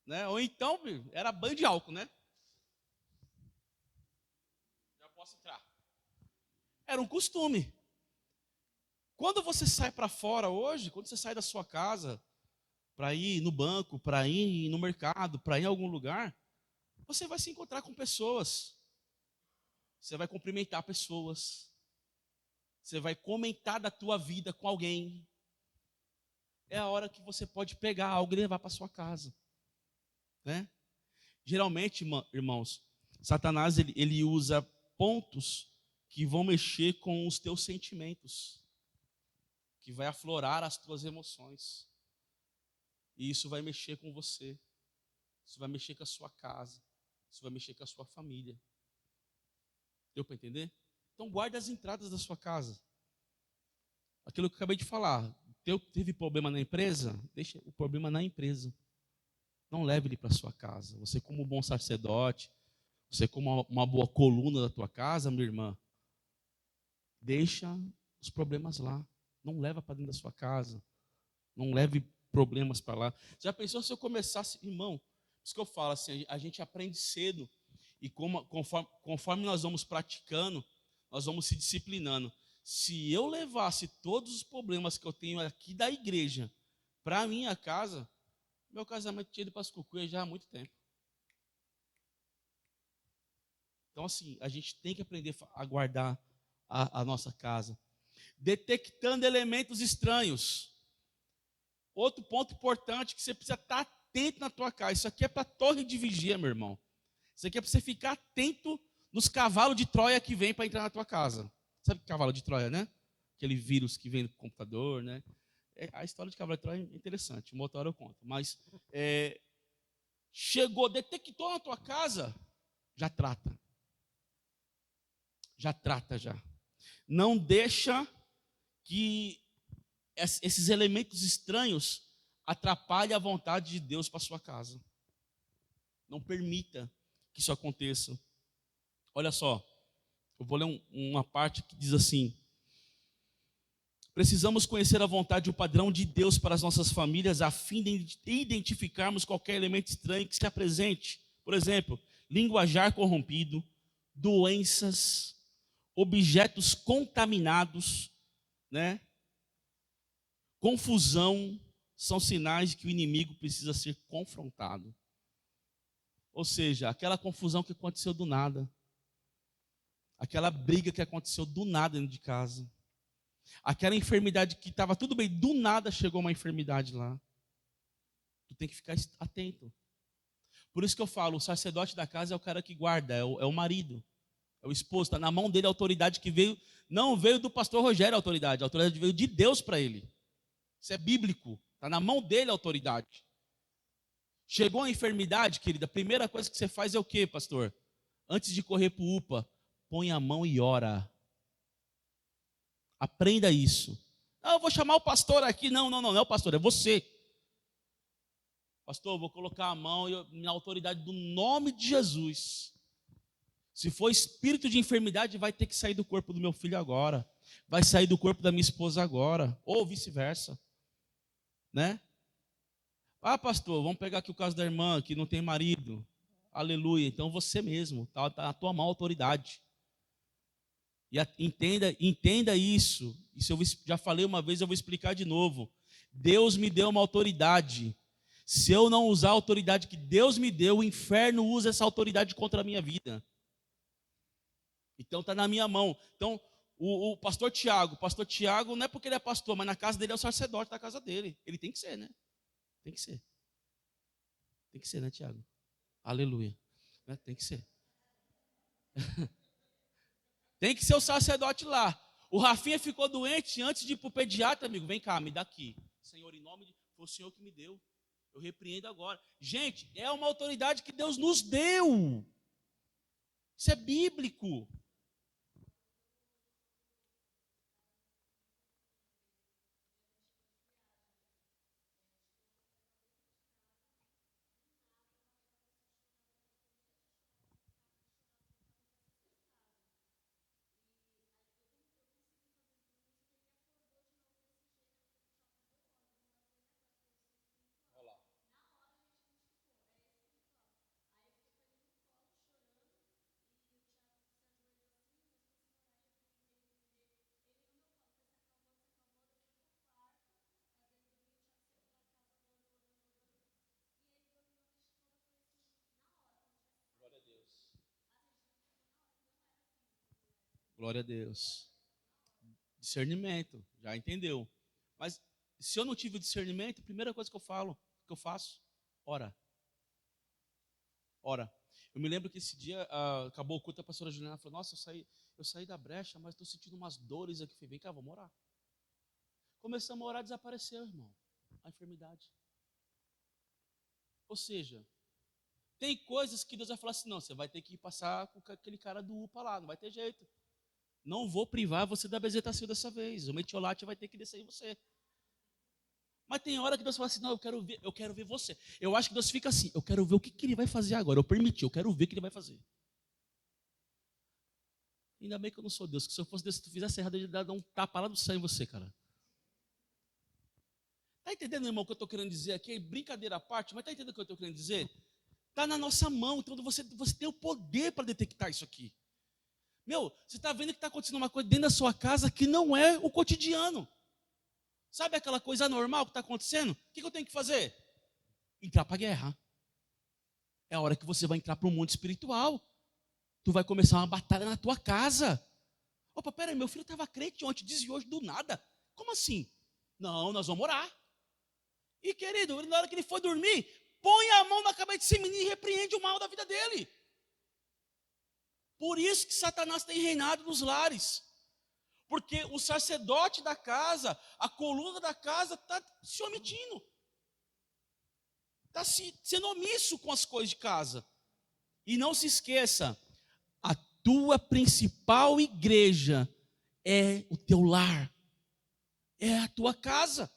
Né? Ou então, era banho de álcool, né? Já posso entrar. Era um costume. Quando você sai para fora hoje, quando você sai da sua casa para ir no banco, para ir no mercado, para ir em algum lugar, você vai se encontrar com pessoas. Você vai cumprimentar pessoas. Você vai comentar da tua vida com alguém. É a hora que você pode pegar algo e levar para sua casa, né? Geralmente, irmãos, Satanás ele usa pontos que vão mexer com os teus sentimentos, que vai aflorar as tuas emoções. E isso vai mexer com você. Isso vai mexer com a sua casa. Isso vai mexer com a sua família. Deu para entender? Então guarde as entradas da sua casa. Aquilo que eu acabei de falar. Teve problema na empresa? Deixa o problema na empresa. Não leve ele para sua casa. Você, como um bom sacerdote, você, como uma boa coluna da tua casa, minha irmã, deixa os problemas lá. Não leva para dentro da sua casa. Não leve problemas para lá. Já pensou se eu começasse, irmão? Por isso que eu falo assim, a gente aprende cedo. E conforme nós vamos praticando, nós vamos se disciplinando. Se eu levasse todos os problemas que eu tenho aqui da igreja para a minha casa, meu casamento tinha ido para as cucuias já há muito tempo. Então, assim, a gente tem que aprender a guardar a nossa casa. Detectando elementos estranhos. Outro ponto importante que você precisa estar atento na tua casa. Isso aqui é para torre de vigia, meu irmão. Isso aqui é para você ficar atento nos cavalos de Troia que vem para entrar na tua casa. Sabe cavalo de Troia, né? Aquele vírus que vem do computador, né? A história de cavalo de Troia é interessante. Uma outra hora eu conto. Mas chegou, detectou na tua casa, já trata. Já trata, já. Não deixa que esses elementos estranhos atrapalhem a vontade de Deus para sua casa. Não permita que isso aconteça. Olha só, eu vou ler uma parte que diz assim: precisamos conhecer a vontade e o padrão de Deus para as nossas famílias, a fim de identificarmos qualquer elemento estranho que se apresente. Por exemplo, linguajar corrompido, doenças, objetos contaminados, né? Confusão, são sinais de que o inimigo precisa ser confrontado. Ou seja, aquela confusão que aconteceu do nada, aquela briga que aconteceu do nada dentro de casa, aquela enfermidade que estava tudo bem, do nada chegou uma enfermidade lá. Tu tem que ficar atento. Por isso que eu falo, o sacerdote da casa é o cara que guarda, é o marido, é o esposo. Está na mão dele a autoridade que veio, não veio do pastor Rogério a autoridade veio de Deus para ele. Isso é bíblico, está na mão dele a autoridade. Chegou a enfermidade, querida, a primeira coisa que você faz é o quê, pastor? Antes de correr para o UPA, põe a mão e ora. Aprenda isso. Não, eu vou chamar o pastor aqui. Não é o pastor, é você. Pastor, eu vou colocar a mão na autoridade do nome de Jesus. Se for espírito de enfermidade, vai ter que sair do corpo do meu filho agora. Vai sair do corpo da minha esposa agora. Ou vice-versa. Né? Ah, pastor, vamos pegar aqui o caso da irmã que não tem marido. Aleluia. Então você mesmo, está na tua mão a autoridade. E entenda isso. Isso eu já falei uma vez, eu vou explicar de novo. Deus me deu uma autoridade. Se eu não usar a autoridade que Deus me deu, o inferno usa essa autoridade contra a minha vida. Então está na minha mão. Então, o pastor Tiago não é porque ele é pastor, mas na casa dele é o sacerdote da casa dele. Ele tem que ser, né? Tem que ser. Tem que ser, né, Tiago? Aleluia. Né? Tem que ser. Tem que ser o sacerdote lá. O Rafinha ficou doente antes de ir para o pediatra, amigo. Vem cá, me dá aqui. Senhor, em nome de... Foi o Senhor que me deu. Eu repreendo agora. Gente, é uma autoridade que Deus nos deu. Isso é bíblico. Glória a Deus. Discernimento, já entendeu. Mas se eu não tive discernimento, a primeira coisa que eu faço, ora. Ora. Eu me lembro que esse dia acabou o culto, a pastora Juliana falou, nossa, eu saí da brecha, mas estou sentindo umas dores aqui. Eu falei, vem cá, vamos orar. Começamos a orar, desapareceu, irmão, a enfermidade. Ou seja, tem coisas que Deus vai falar assim, não, você vai ter que passar com aquele cara do UPA lá, não vai ter jeito. Não vou privar você da bezetacil dessa vez, o metiolate vai ter que descer em você. Mas tem hora que Deus fala assim, não, eu quero ver você. Eu acho que Deus fica assim, eu quero ver o que ele vai fazer agora. Eu permiti, eu quero ver o que ele vai fazer. Ainda bem que eu não sou Deus, que se eu fosse Deus, se tu fizesse errado, ele ia dar um tapa lá do céu em você, cara. Está entendendo, irmão, o que eu estou querendo dizer aqui? Brincadeira à parte, mas está entendendo o que eu estou querendo dizer? Está na nossa mão, então você tem o poder para detectar isso aqui. Meu, você está vendo que está acontecendo uma coisa dentro da sua casa que não é o cotidiano. Sabe aquela coisa anormal que está acontecendo? O que eu tenho que fazer? Entrar para a guerra. É a hora que você vai entrar para o mundo espiritual. Tu vai começar uma batalha na tua casa. Opa, peraí, meu filho estava crente ontem, desviou hoje do nada. Como assim? Não, nós vamos orar. E querido, na hora que ele for dormir, põe a mão na cabeça desse menino e repreende o mal da vida dele. Por isso que Satanás tem reinado nos lares. Porque o sacerdote da casa, a coluna da casa está se omitindo. Está sendo omisso com as coisas de casa. E não se esqueça, a tua principal igreja é o teu lar. É a tua casa.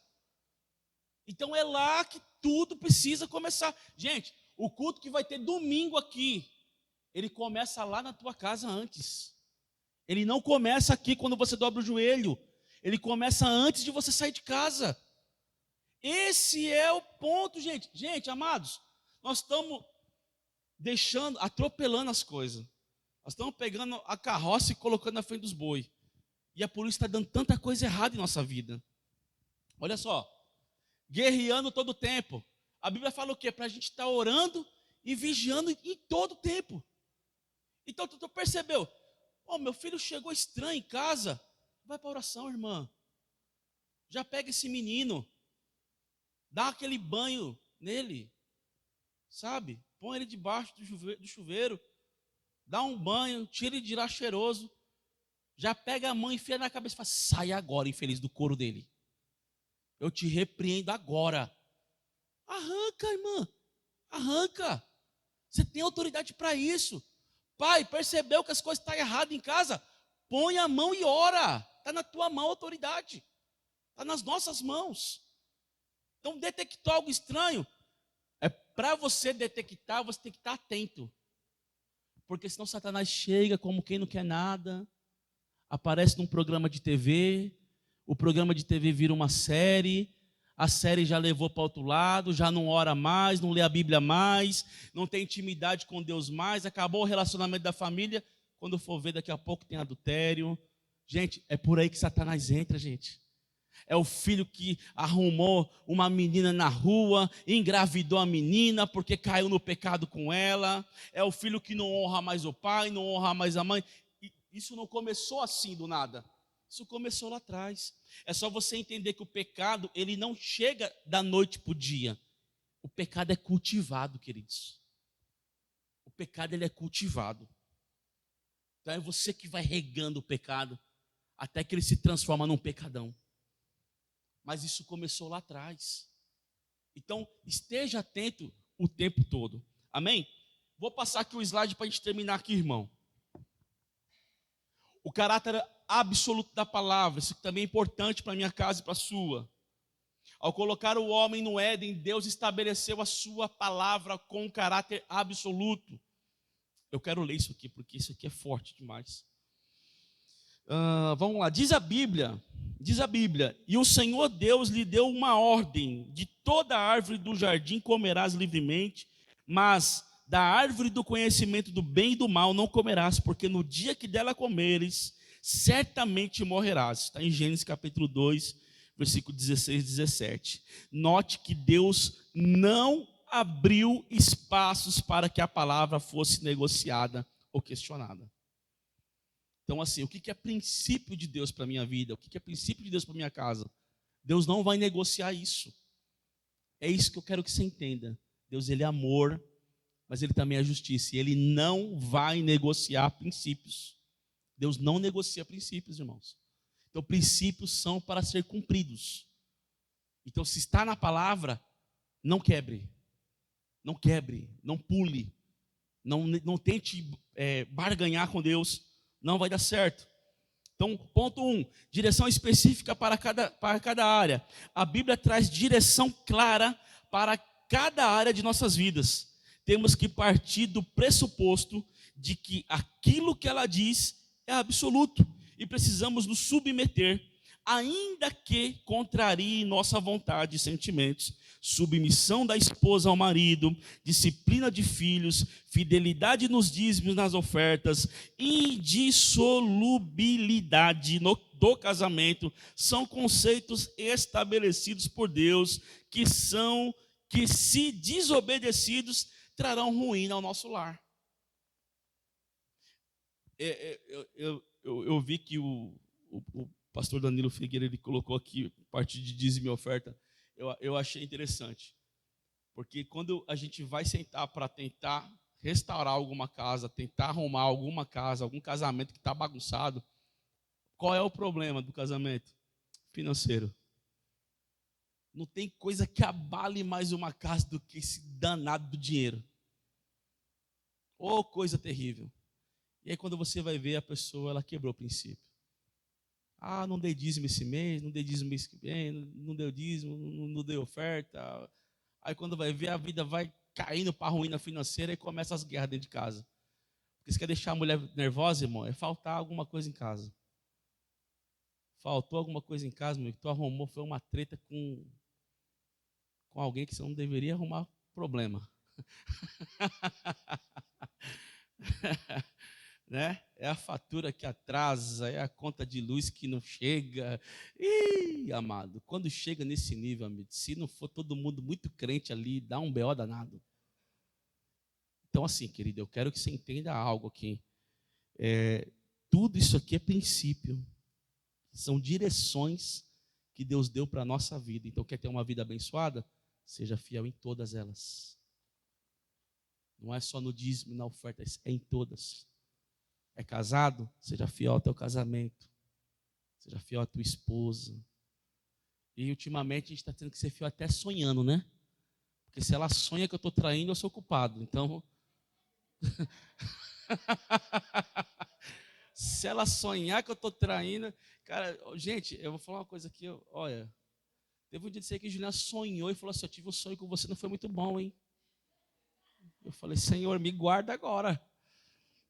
Então é lá que tudo precisa começar. Gente, o culto que vai ter domingo aqui, ele começa lá na tua casa antes. Ele não começa aqui quando você dobra o joelho. Ele começa antes de você sair de casa. Esse é o ponto, gente. Gente, amados, nós estamos atropelando as coisas. Nós estamos pegando a carroça e colocando na frente dos bois. E é por isso que está dando tanta coisa errada em nossa vida. Olha só. Guerreando todo o tempo. A Bíblia fala o quê? Para a gente estar orando e vigiando em todo o tempo. Então, tu percebeu? Meu filho chegou estranho em casa. Vai para a oração, irmã. Já pega esse menino. Dá aquele banho nele. Sabe? Põe ele debaixo do chuveiro. Dá um banho, tira ele de lá cheiroso. Já pega a mão, enfia na cabeça e fala, sai agora, infeliz, do couro dele. Eu te repreendo agora. Arranca, irmã. Arranca. Você tem autoridade para isso. Pai, percebeu que as coisas estão erradas em casa? Põe a mão e ora. Está na tua mão a autoridade. Está nas nossas mãos. Então, detectou algo estranho. Para você detectar, você tem que estar atento. Porque senão Satanás chega como quem não quer nada. Aparece num programa de TV. O programa de TV vira uma série. A série já levou para outro lado, já não ora mais, não lê a Bíblia mais, não tem intimidade com Deus mais, acabou o relacionamento da família. Quando for ver, daqui a pouco tem adultério. Gente, é por aí que Satanás entra, gente. É o filho que arrumou uma menina na rua, engravidou a menina porque caiu no pecado com ela. É o filho que não honra mais o pai, não honra mais a mãe. E isso não começou assim do nada. Isso começou lá atrás. É só você entender que o pecado, ele não chega da noite para o dia. O pecado é cultivado, queridos. O pecado, ele é cultivado. Então é você que vai regando o pecado até que ele se transforma num pecadão. Mas isso começou lá atrás. Então, esteja atento o tempo todo. Amém? Vou passar aqui o slide para a gente terminar aqui, irmão. O caráter absoluto da palavra, isso também é importante para a minha casa e para a sua. Ao colocar o homem no Éden, Deus estabeleceu a sua palavra com caráter absoluto. Eu quero ler isso aqui, porque isso aqui é forte demais. Vamos lá, diz a Bíblia, e o Senhor Deus lhe deu uma ordem: de toda árvore do jardim comerás livremente, mas da árvore do conhecimento do bem e do mal não comerás, porque no dia que dela comeres, certamente morrerás. Está em Gênesis capítulo 2, versículo 16 e 17. Note que Deus não abriu espaços para que a palavra fosse negociada ou questionada. Então, assim, o que é princípio de Deus para a minha vida? O que é princípio de Deus para a minha casa? Deus não vai negociar isso. É isso que eu quero que você entenda. Deus, ele é amor, mas ele também é justiça. E ele não vai negociar princípios. Deus não negocia princípios, irmãos. Então, princípios são para ser cumpridos. Então, se está na palavra, não quebre. Não quebre, não pule. Não tente barganhar com Deus. Não vai dar certo. Então, ponto 1, direção específica para cada área. A Bíblia traz direção clara para cada área de nossas vidas. Temos que partir do pressuposto de que aquilo que ela diz é absoluto e precisamos nos submeter, ainda que contrarie nossa vontade e sentimentos. Submissão da esposa ao marido, disciplina de filhos, fidelidade nos dízimos, nas ofertas, indissolubilidade do casamento, são conceitos estabelecidos por Deus, que se desobedecidos, trarão ruína ao nosso lar. Eu vi que o pastor Danilo Figueira, ele colocou aqui parte de dízimo e oferta. Eu achei interessante, porque quando a gente vai sentar para tentar restaurar alguma casa, tentar arrumar alguma casa, algum casamento que está bagunçado, qual é o problema do casamento? Financeiro. Não tem coisa que abale mais uma casa do que esse danado do dinheiro. Ô, coisa terrível. E aí quando você vai ver a pessoa, ela quebrou o princípio. Ah, não dei dízimo esse mês, não dei dízimo mês que vem, não deu dízimo, não dei oferta. Aí quando vai ver, a vida vai caindo para a ruína financeira e começa as guerras dentro de casa. Porque você quer deixar a mulher nervosa, irmão, é faltar alguma coisa em casa. Faltou alguma coisa em casa, meu, que tu arrumou, foi uma treta com alguém que você não deveria arrumar problema. Né? É a fatura que atrasa, é a conta de luz que não chega. Ih, amado, quando chega nesse nível, amigo, se não for todo mundo muito crente ali, dá um BO danado. Então, assim, querido, eu quero que você entenda algo aqui. Tudo isso aqui é princípio. São direções que Deus deu para a nossa vida. Então, quer ter uma vida abençoada? Seja fiel em todas elas. Não é só no dízimo e na oferta, é em todas. É casado? Seja fiel ao teu casamento. Seja fiel à tua esposa. E ultimamente a gente está tendo que ser fiel até sonhando, né? Porque se ela sonha que eu estou traindo, eu sou culpado. Então, se ela sonhar que eu estou traindo... Cara, gente, eu vou falar uma coisa aqui. Olha, teve um dia que Juliana sonhou e falou assim, eu tive um sonho com você, não foi muito bom, hein? Eu falei, Senhor, me guarda agora.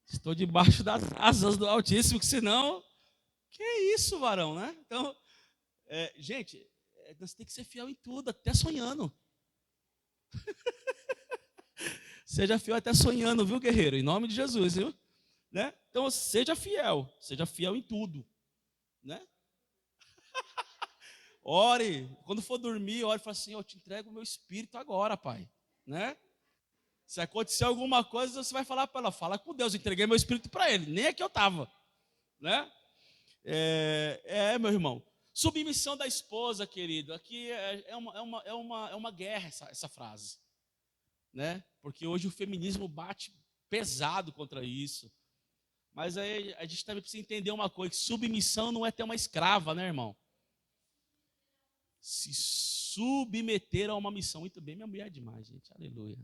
Estou debaixo das asas do Altíssimo, que senão... Que isso, varão, né? Então, gente, nós temos que ser fiel em tudo, até sonhando. Seja fiel até sonhando, viu, guerreiro? Em nome de Jesus, viu? Né? Então, seja fiel em tudo. Né? Ore, quando for dormir, ore e fala assim, eu te entrego o meu espírito agora, Pai. Né? Se acontecer alguma coisa, você vai falar para ela, fala com Deus, eu entreguei meu espírito para ele, nem é que eu estava. Né? Meu irmão. Submissão da esposa, querido. Aqui é uma guerra essa frase. Né? Porque hoje o feminismo bate pesado contra isso. Mas aí a gente também precisa entender uma coisa, que submissão não é ter uma escrava, né, irmão? Se submeter a uma missão. Muito bem, minha mulher é demais, gente. Aleluia.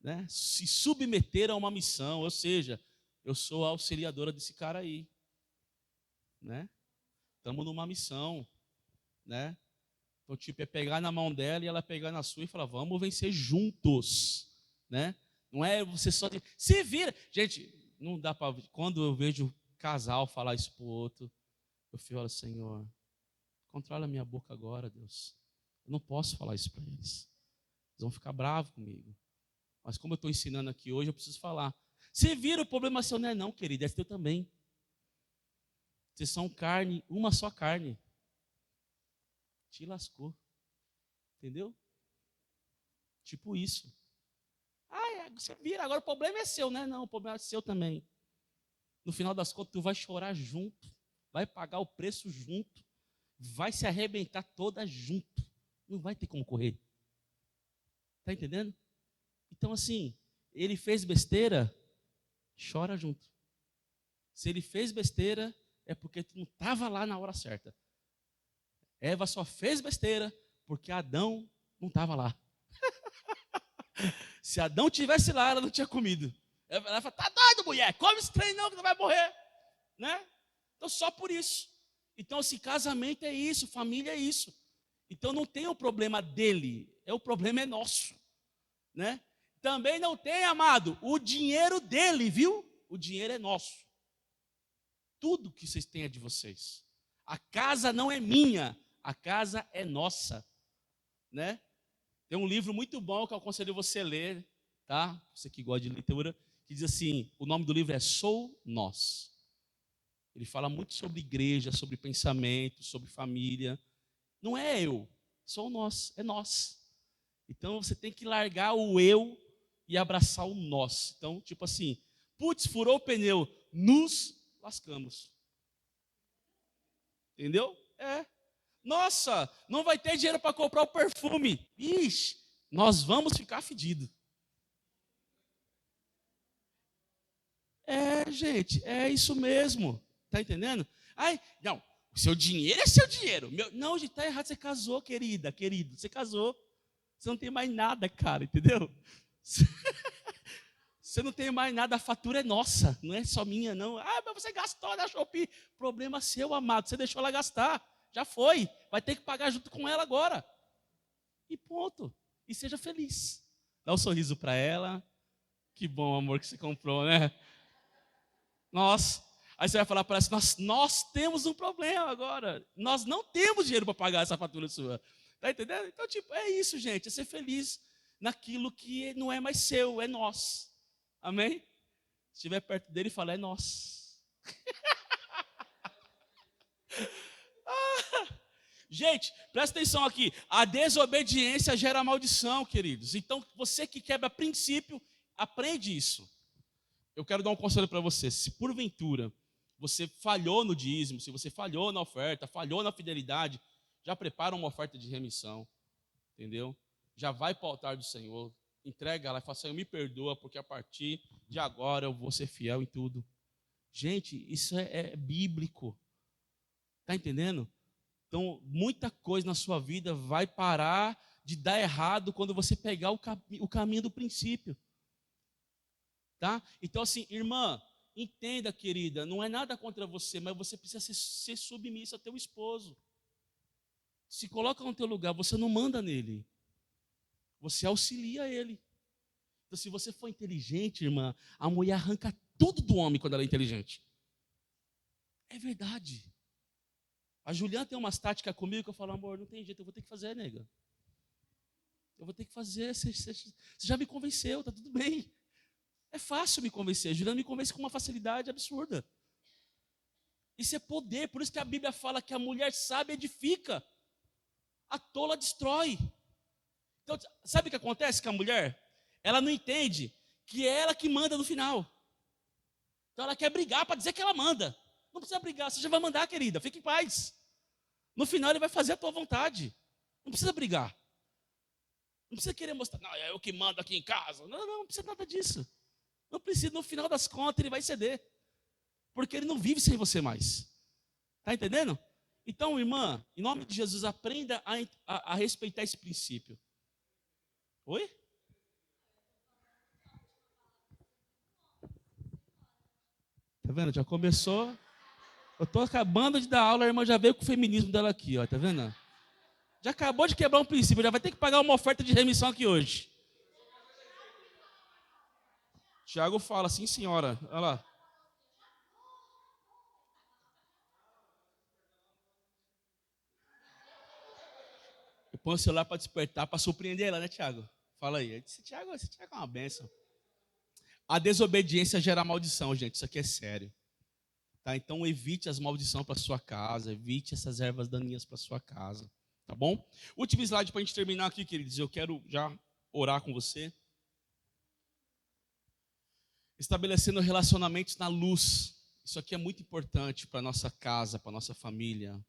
Né? Se submeter a uma missão, ou seja, eu sou a auxiliadora desse cara aí. Né? Estamos numa missão. Né? Então, tipo, é pegar na mão dela e ela pegar na sua e falar, vamos vencer juntos. Né? Não é você só... Se vira. Gente, não dá para... Quando eu vejo casal falar isso para o outro, eu falo, Senhor, controla a minha boca agora, Deus. Eu não posso falar isso para eles. Eles vão ficar bravos comigo. Mas como eu estou ensinando aqui hoje, eu preciso falar. Se vira, o problema seu não é não, querido, é teu também. Vocês são carne, uma só carne. Te lascou. Entendeu? Tipo isso. Você vira, agora o problema é seu, né? Não, o problema é seu também. No final das contas, tu vai chorar junto, vai pagar o preço junto, vai se arrebentar toda junto. Não vai ter como correr. Está entendendo? Então, assim, ele fez besteira, chora junto. Se ele fez besteira, é porque tu não estava lá na hora certa. Eva só fez besteira porque Adão não estava lá. Se Adão tivesse lá, ela não tinha comido. Ela fala, tá doido, mulher? Come esse trem não, que não vai morrer. Né? Então, só por isso. Então, assim, casamento é isso, família é isso. Então, não tem o problema dele, o problema é nosso. Né? Também não tem, amado, o dinheiro dele, viu? O dinheiro é nosso. Tudo que vocês têm é de vocês. A casa não é minha, a casa é nossa. Né? Tem um livro muito bom que eu aconselho você a ler, tá? Você que gosta de leitura, que diz assim, o nome do livro é Sou Nós. Ele fala muito sobre igreja, sobre pensamento, sobre família. Não é eu, sou nós, é nós. Então você tem que largar o eu e abraçar o nós. Então, tipo assim, putz, furou o pneu, nos lascamos. Entendeu? É. Nossa, não vai ter dinheiro para comprar o perfume. Ixi, nós vamos ficar fedidos. É, gente, é isso mesmo. Tá entendendo? Ai, não, o seu dinheiro é seu dinheiro. Não, gente, tá errado. Você casou, querida, querido. Você casou. Você não tem mais nada, cara, entendeu? Você não tem mais nada, a fatura é nossa, não é só minha, não. Ah, mas você gastou na Shopee. Problema seu, amado. Você deixou ela gastar. Já foi. Vai ter que pagar junto com ela agora. E ponto. E seja feliz. Dá um sorriso para ela. Que bom, amor, que você comprou, né? Nossa. Aí você vai falar para ela assim, nós temos um problema agora. Nós não temos dinheiro para pagar essa fatura sua. Tá entendendo? Então, tipo, é isso, gente. É ser feliz naquilo que não é mais seu, é nós. Amém? Se estiver perto dele, fala, é nós. Gente, presta atenção aqui. A desobediência gera maldição, queridos. Então, você que quebra princípio, aprende isso. Eu quero dar um conselho para você. Se porventura você falhou no dízimo, se você falhou na oferta, falhou na fidelidade, já prepara uma oferta de remissão, entendeu? Já vai para o altar do Senhor, entrega ela e fala, Senhor, me perdoa, porque a partir de agora eu vou ser fiel em tudo. Gente, isso é bíblico. Está entendendo? Então, muita coisa na sua vida vai parar de dar errado quando você pegar o caminho do princípio. Tá? Então, assim, irmã, entenda, querida, não é nada contra você, mas você precisa ser submissa ao teu esposo. Se coloca no teu lugar, você não manda nele. Você auxilia ele. Então, se você for inteligente, irmã, a mulher arranca tudo do homem quando ela é inteligente. É verdade. A Juliana tem umas táticas comigo que eu falo, amor, não tem jeito, eu vou ter que fazer, nega. Eu vou ter que fazer, você já me convenceu, tá tudo bem. É fácil me convencer. A Juliana me convence com uma facilidade absurda. Isso é poder, por isso que a Bíblia fala que a mulher sábia edifica, a tola destrói. Então, sabe o que acontece com a mulher? Ela não entende que é ela que manda no final. Então ela quer brigar para dizer que ela manda. Não precisa brigar, você já vai mandar, querida, fique em paz. No final ele vai fazer a tua vontade. Não precisa brigar. Não precisa querer mostrar, não, é eu que mando aqui em casa. Não precisa nada disso. Não precisa, no final das contas ele vai ceder. Porque ele não vive sem você mais. Está entendendo? Então, irmã, em nome de Jesus, aprenda a respeitar esse princípio. Oi? Tá vendo? Já começou. Eu estou acabando de dar aula, a irmã já veio com o feminismo dela aqui, ó, tá vendo? Já acabou de quebrar um princípio, já vai ter que pagar uma oferta de remissão aqui hoje. Tiago fala, sim senhora, olha lá. Eu ponho o celular para despertar, para surpreender ela, né, Tiago? Fala aí. Esse Tiago é uma bênção. A desobediência gera maldição, gente, isso aqui é sério. Tá? Então evite as maldições para sua casa, evite essas ervas daninhas para sua casa, tá bom? Último slide para a gente terminar aqui, queridos, eu quero já orar com você. Estabelecendo relacionamentos na luz. isso aqui é muito importante para nossa casa, para nossa família,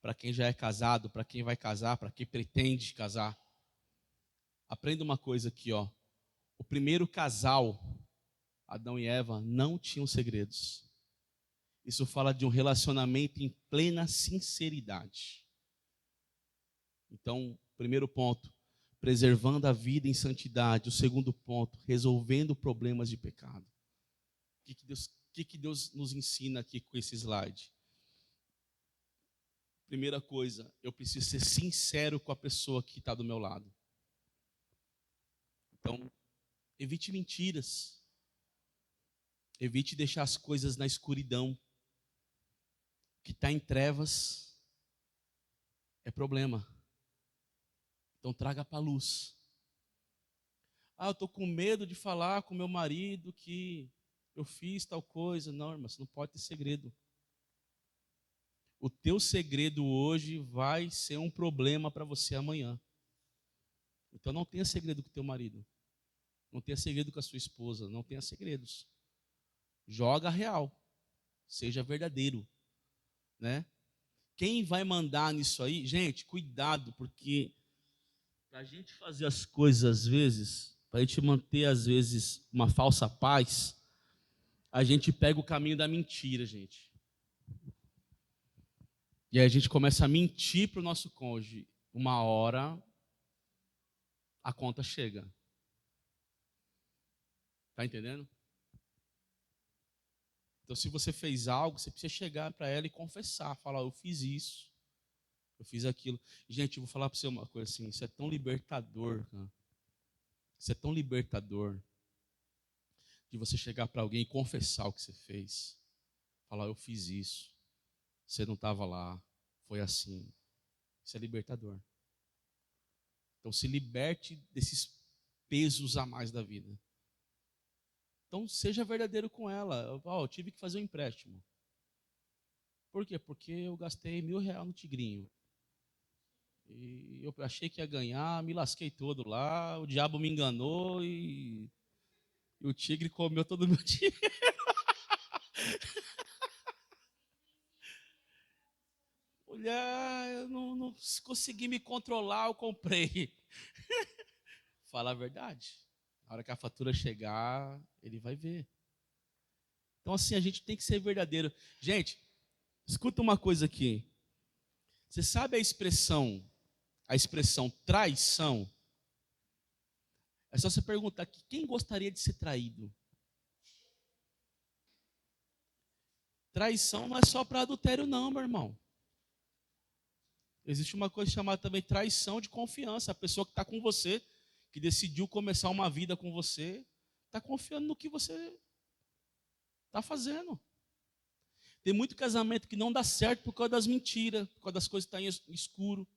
para quem já é casado, para quem vai casar, para quem pretende casar. Aprenda uma coisa aqui, ó. O primeiro casal, Adão e Eva, não tinham segredos. Isso fala de um relacionamento em plena sinceridade. Então, primeiro ponto, preservando a vida em santidade. O segundo ponto, resolvendo problemas de pecado. O que Deus nos ensina aqui com esse slide? Primeira coisa, eu preciso ser sincero com a pessoa que está do meu lado. Então, evite mentiras. Evite deixar as coisas na escuridão. O que está em trevas é problema. Então, traga para a luz. Eu estou com medo de falar com meu marido que eu fiz tal coisa. Não, irmã, você não pode ter segredo. O teu segredo hoje vai ser um problema para você amanhã. Então não tenha segredo com o teu marido. Não tenha segredo com a sua esposa. Não tenha segredos. Joga real. Seja verdadeiro. Né? Quem vai mandar nisso aí? Gente, cuidado, porque para a gente fazer as coisas às vezes, para a gente manter às vezes uma falsa paz, a gente pega o caminho da mentira, gente. E aí a gente começa a mentir para o nosso cônjuge. Uma hora, a conta chega. Está entendendo? Então, se você fez algo, você precisa chegar para ela e confessar. Falar, eu fiz isso, eu fiz aquilo. Gente, eu vou falar para você uma coisa assim, isso é tão libertador, cara. Isso é tão libertador. De você chegar para alguém e confessar o que você fez. Falar, eu fiz isso. Você não estava lá, foi assim. Isso é libertador. Então se liberte desses pesos a mais da vida. Então seja verdadeiro com ela. Eu tive que fazer um empréstimo. Por quê? Porque eu gastei R$1.000 no Tigrinho. E eu achei que ia ganhar, me lasquei todo lá, o diabo me enganou e o tigre comeu todo o meu dinheiro. Mulher, eu não consegui me controlar, eu comprei. Fala a verdade. Na hora que a fatura chegar, ele vai ver. Então, assim, a gente tem que ser verdadeiro. Gente, escuta uma coisa aqui. Você sabe a expressão traição? É só você perguntar aqui, quem gostaria de ser traído? Traição não é só para adultério, não, meu irmão. Existe uma coisa chamada também traição de confiança. A pessoa que está com você, que decidiu começar uma vida com você, está confiando no que você está fazendo. Tem muito casamento que não dá certo por causa das mentiras, por causa das coisas que estão em escuro.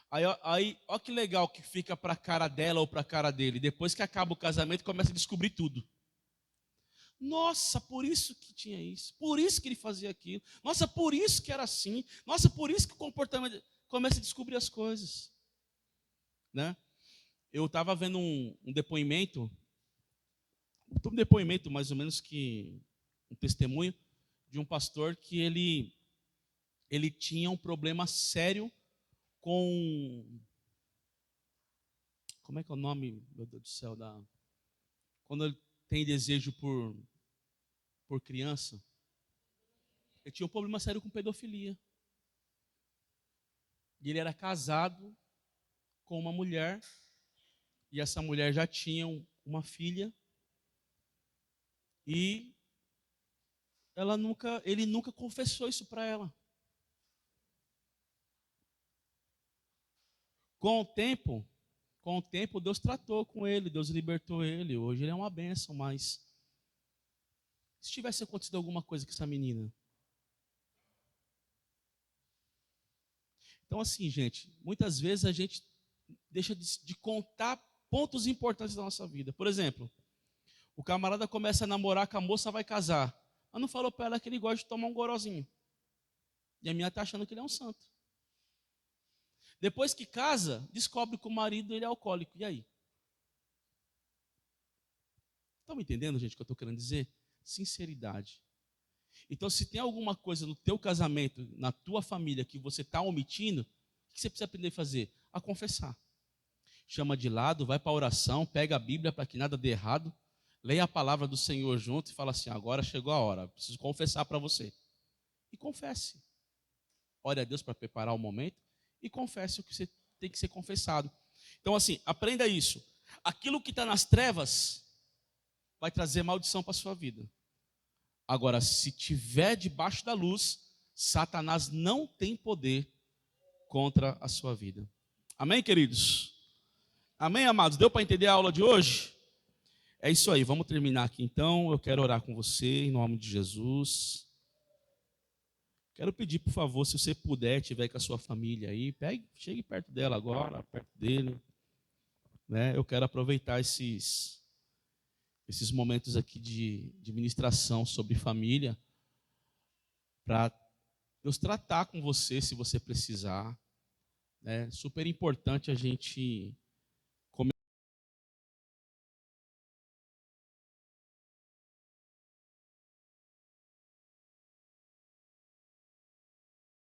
Aí, ó que legal que fica para a cara dela ou para a cara dele. Depois que acaba o casamento, começa a descobrir tudo. Nossa, por isso que tinha isso. Por isso que ele fazia aquilo. Nossa, por isso que era assim. Nossa, por isso que o comportamento... Começa a descobrir as coisas. Né? Eu estava vendo um depoimento mais ou menos que um testemunho de um pastor que ele tinha um problema sério com, como é que é o nome, meu Deus do céu, quando ele tem desejo por criança, ele tinha um problema sério com pedofilia. E ele era casado com uma mulher, e essa mulher já tinha uma filha, e ele nunca confessou isso para ela. Com o tempo, Deus tratou com ele, Deus libertou ele. Hoje ele é uma bênção, mas se tivesse acontecido alguma coisa com essa menina? Então, assim, gente, muitas vezes a gente deixa de contar pontos importantes da nossa vida. Por exemplo, o camarada começa a namorar com a moça, vai casar, mas não falou para ela que ele gosta de tomar um gorozinho. E a menina está achando que ele é um santo. Depois que casa, descobre que o marido ele é alcoólico. E aí? Estão me entendendo, gente, o que eu estou querendo dizer? sinceridade. Então, se tem alguma coisa no teu casamento, na tua família, que você está omitindo, o que você precisa aprender a fazer? A confessar. Chama de lado, vai para a oração, pega a Bíblia para que nada dê errado, leia a palavra do Senhor junto e fala assim, agora chegou a hora, preciso confessar para você. E confesse. Ore a Deus para preparar o momento e confesse o que você tem que ser confessado. Então, assim, aprenda isso. Aquilo que está nas trevas vai trazer maldição para a sua vida. Agora, se tiver debaixo da luz, Satanás não tem poder contra a sua vida. Amém, queridos? Amém, amados? Deu para entender a aula de hoje? É isso aí, vamos terminar aqui então. Eu quero orar com você em nome de Jesus. Quero pedir, por favor, se você puder, estiver com a sua família aí, chegue perto dela agora, perto dele. Né? Eu quero aproveitar esses momentos aqui de ministração sobre família para Deus tratar com você se você precisar. É super importante a gente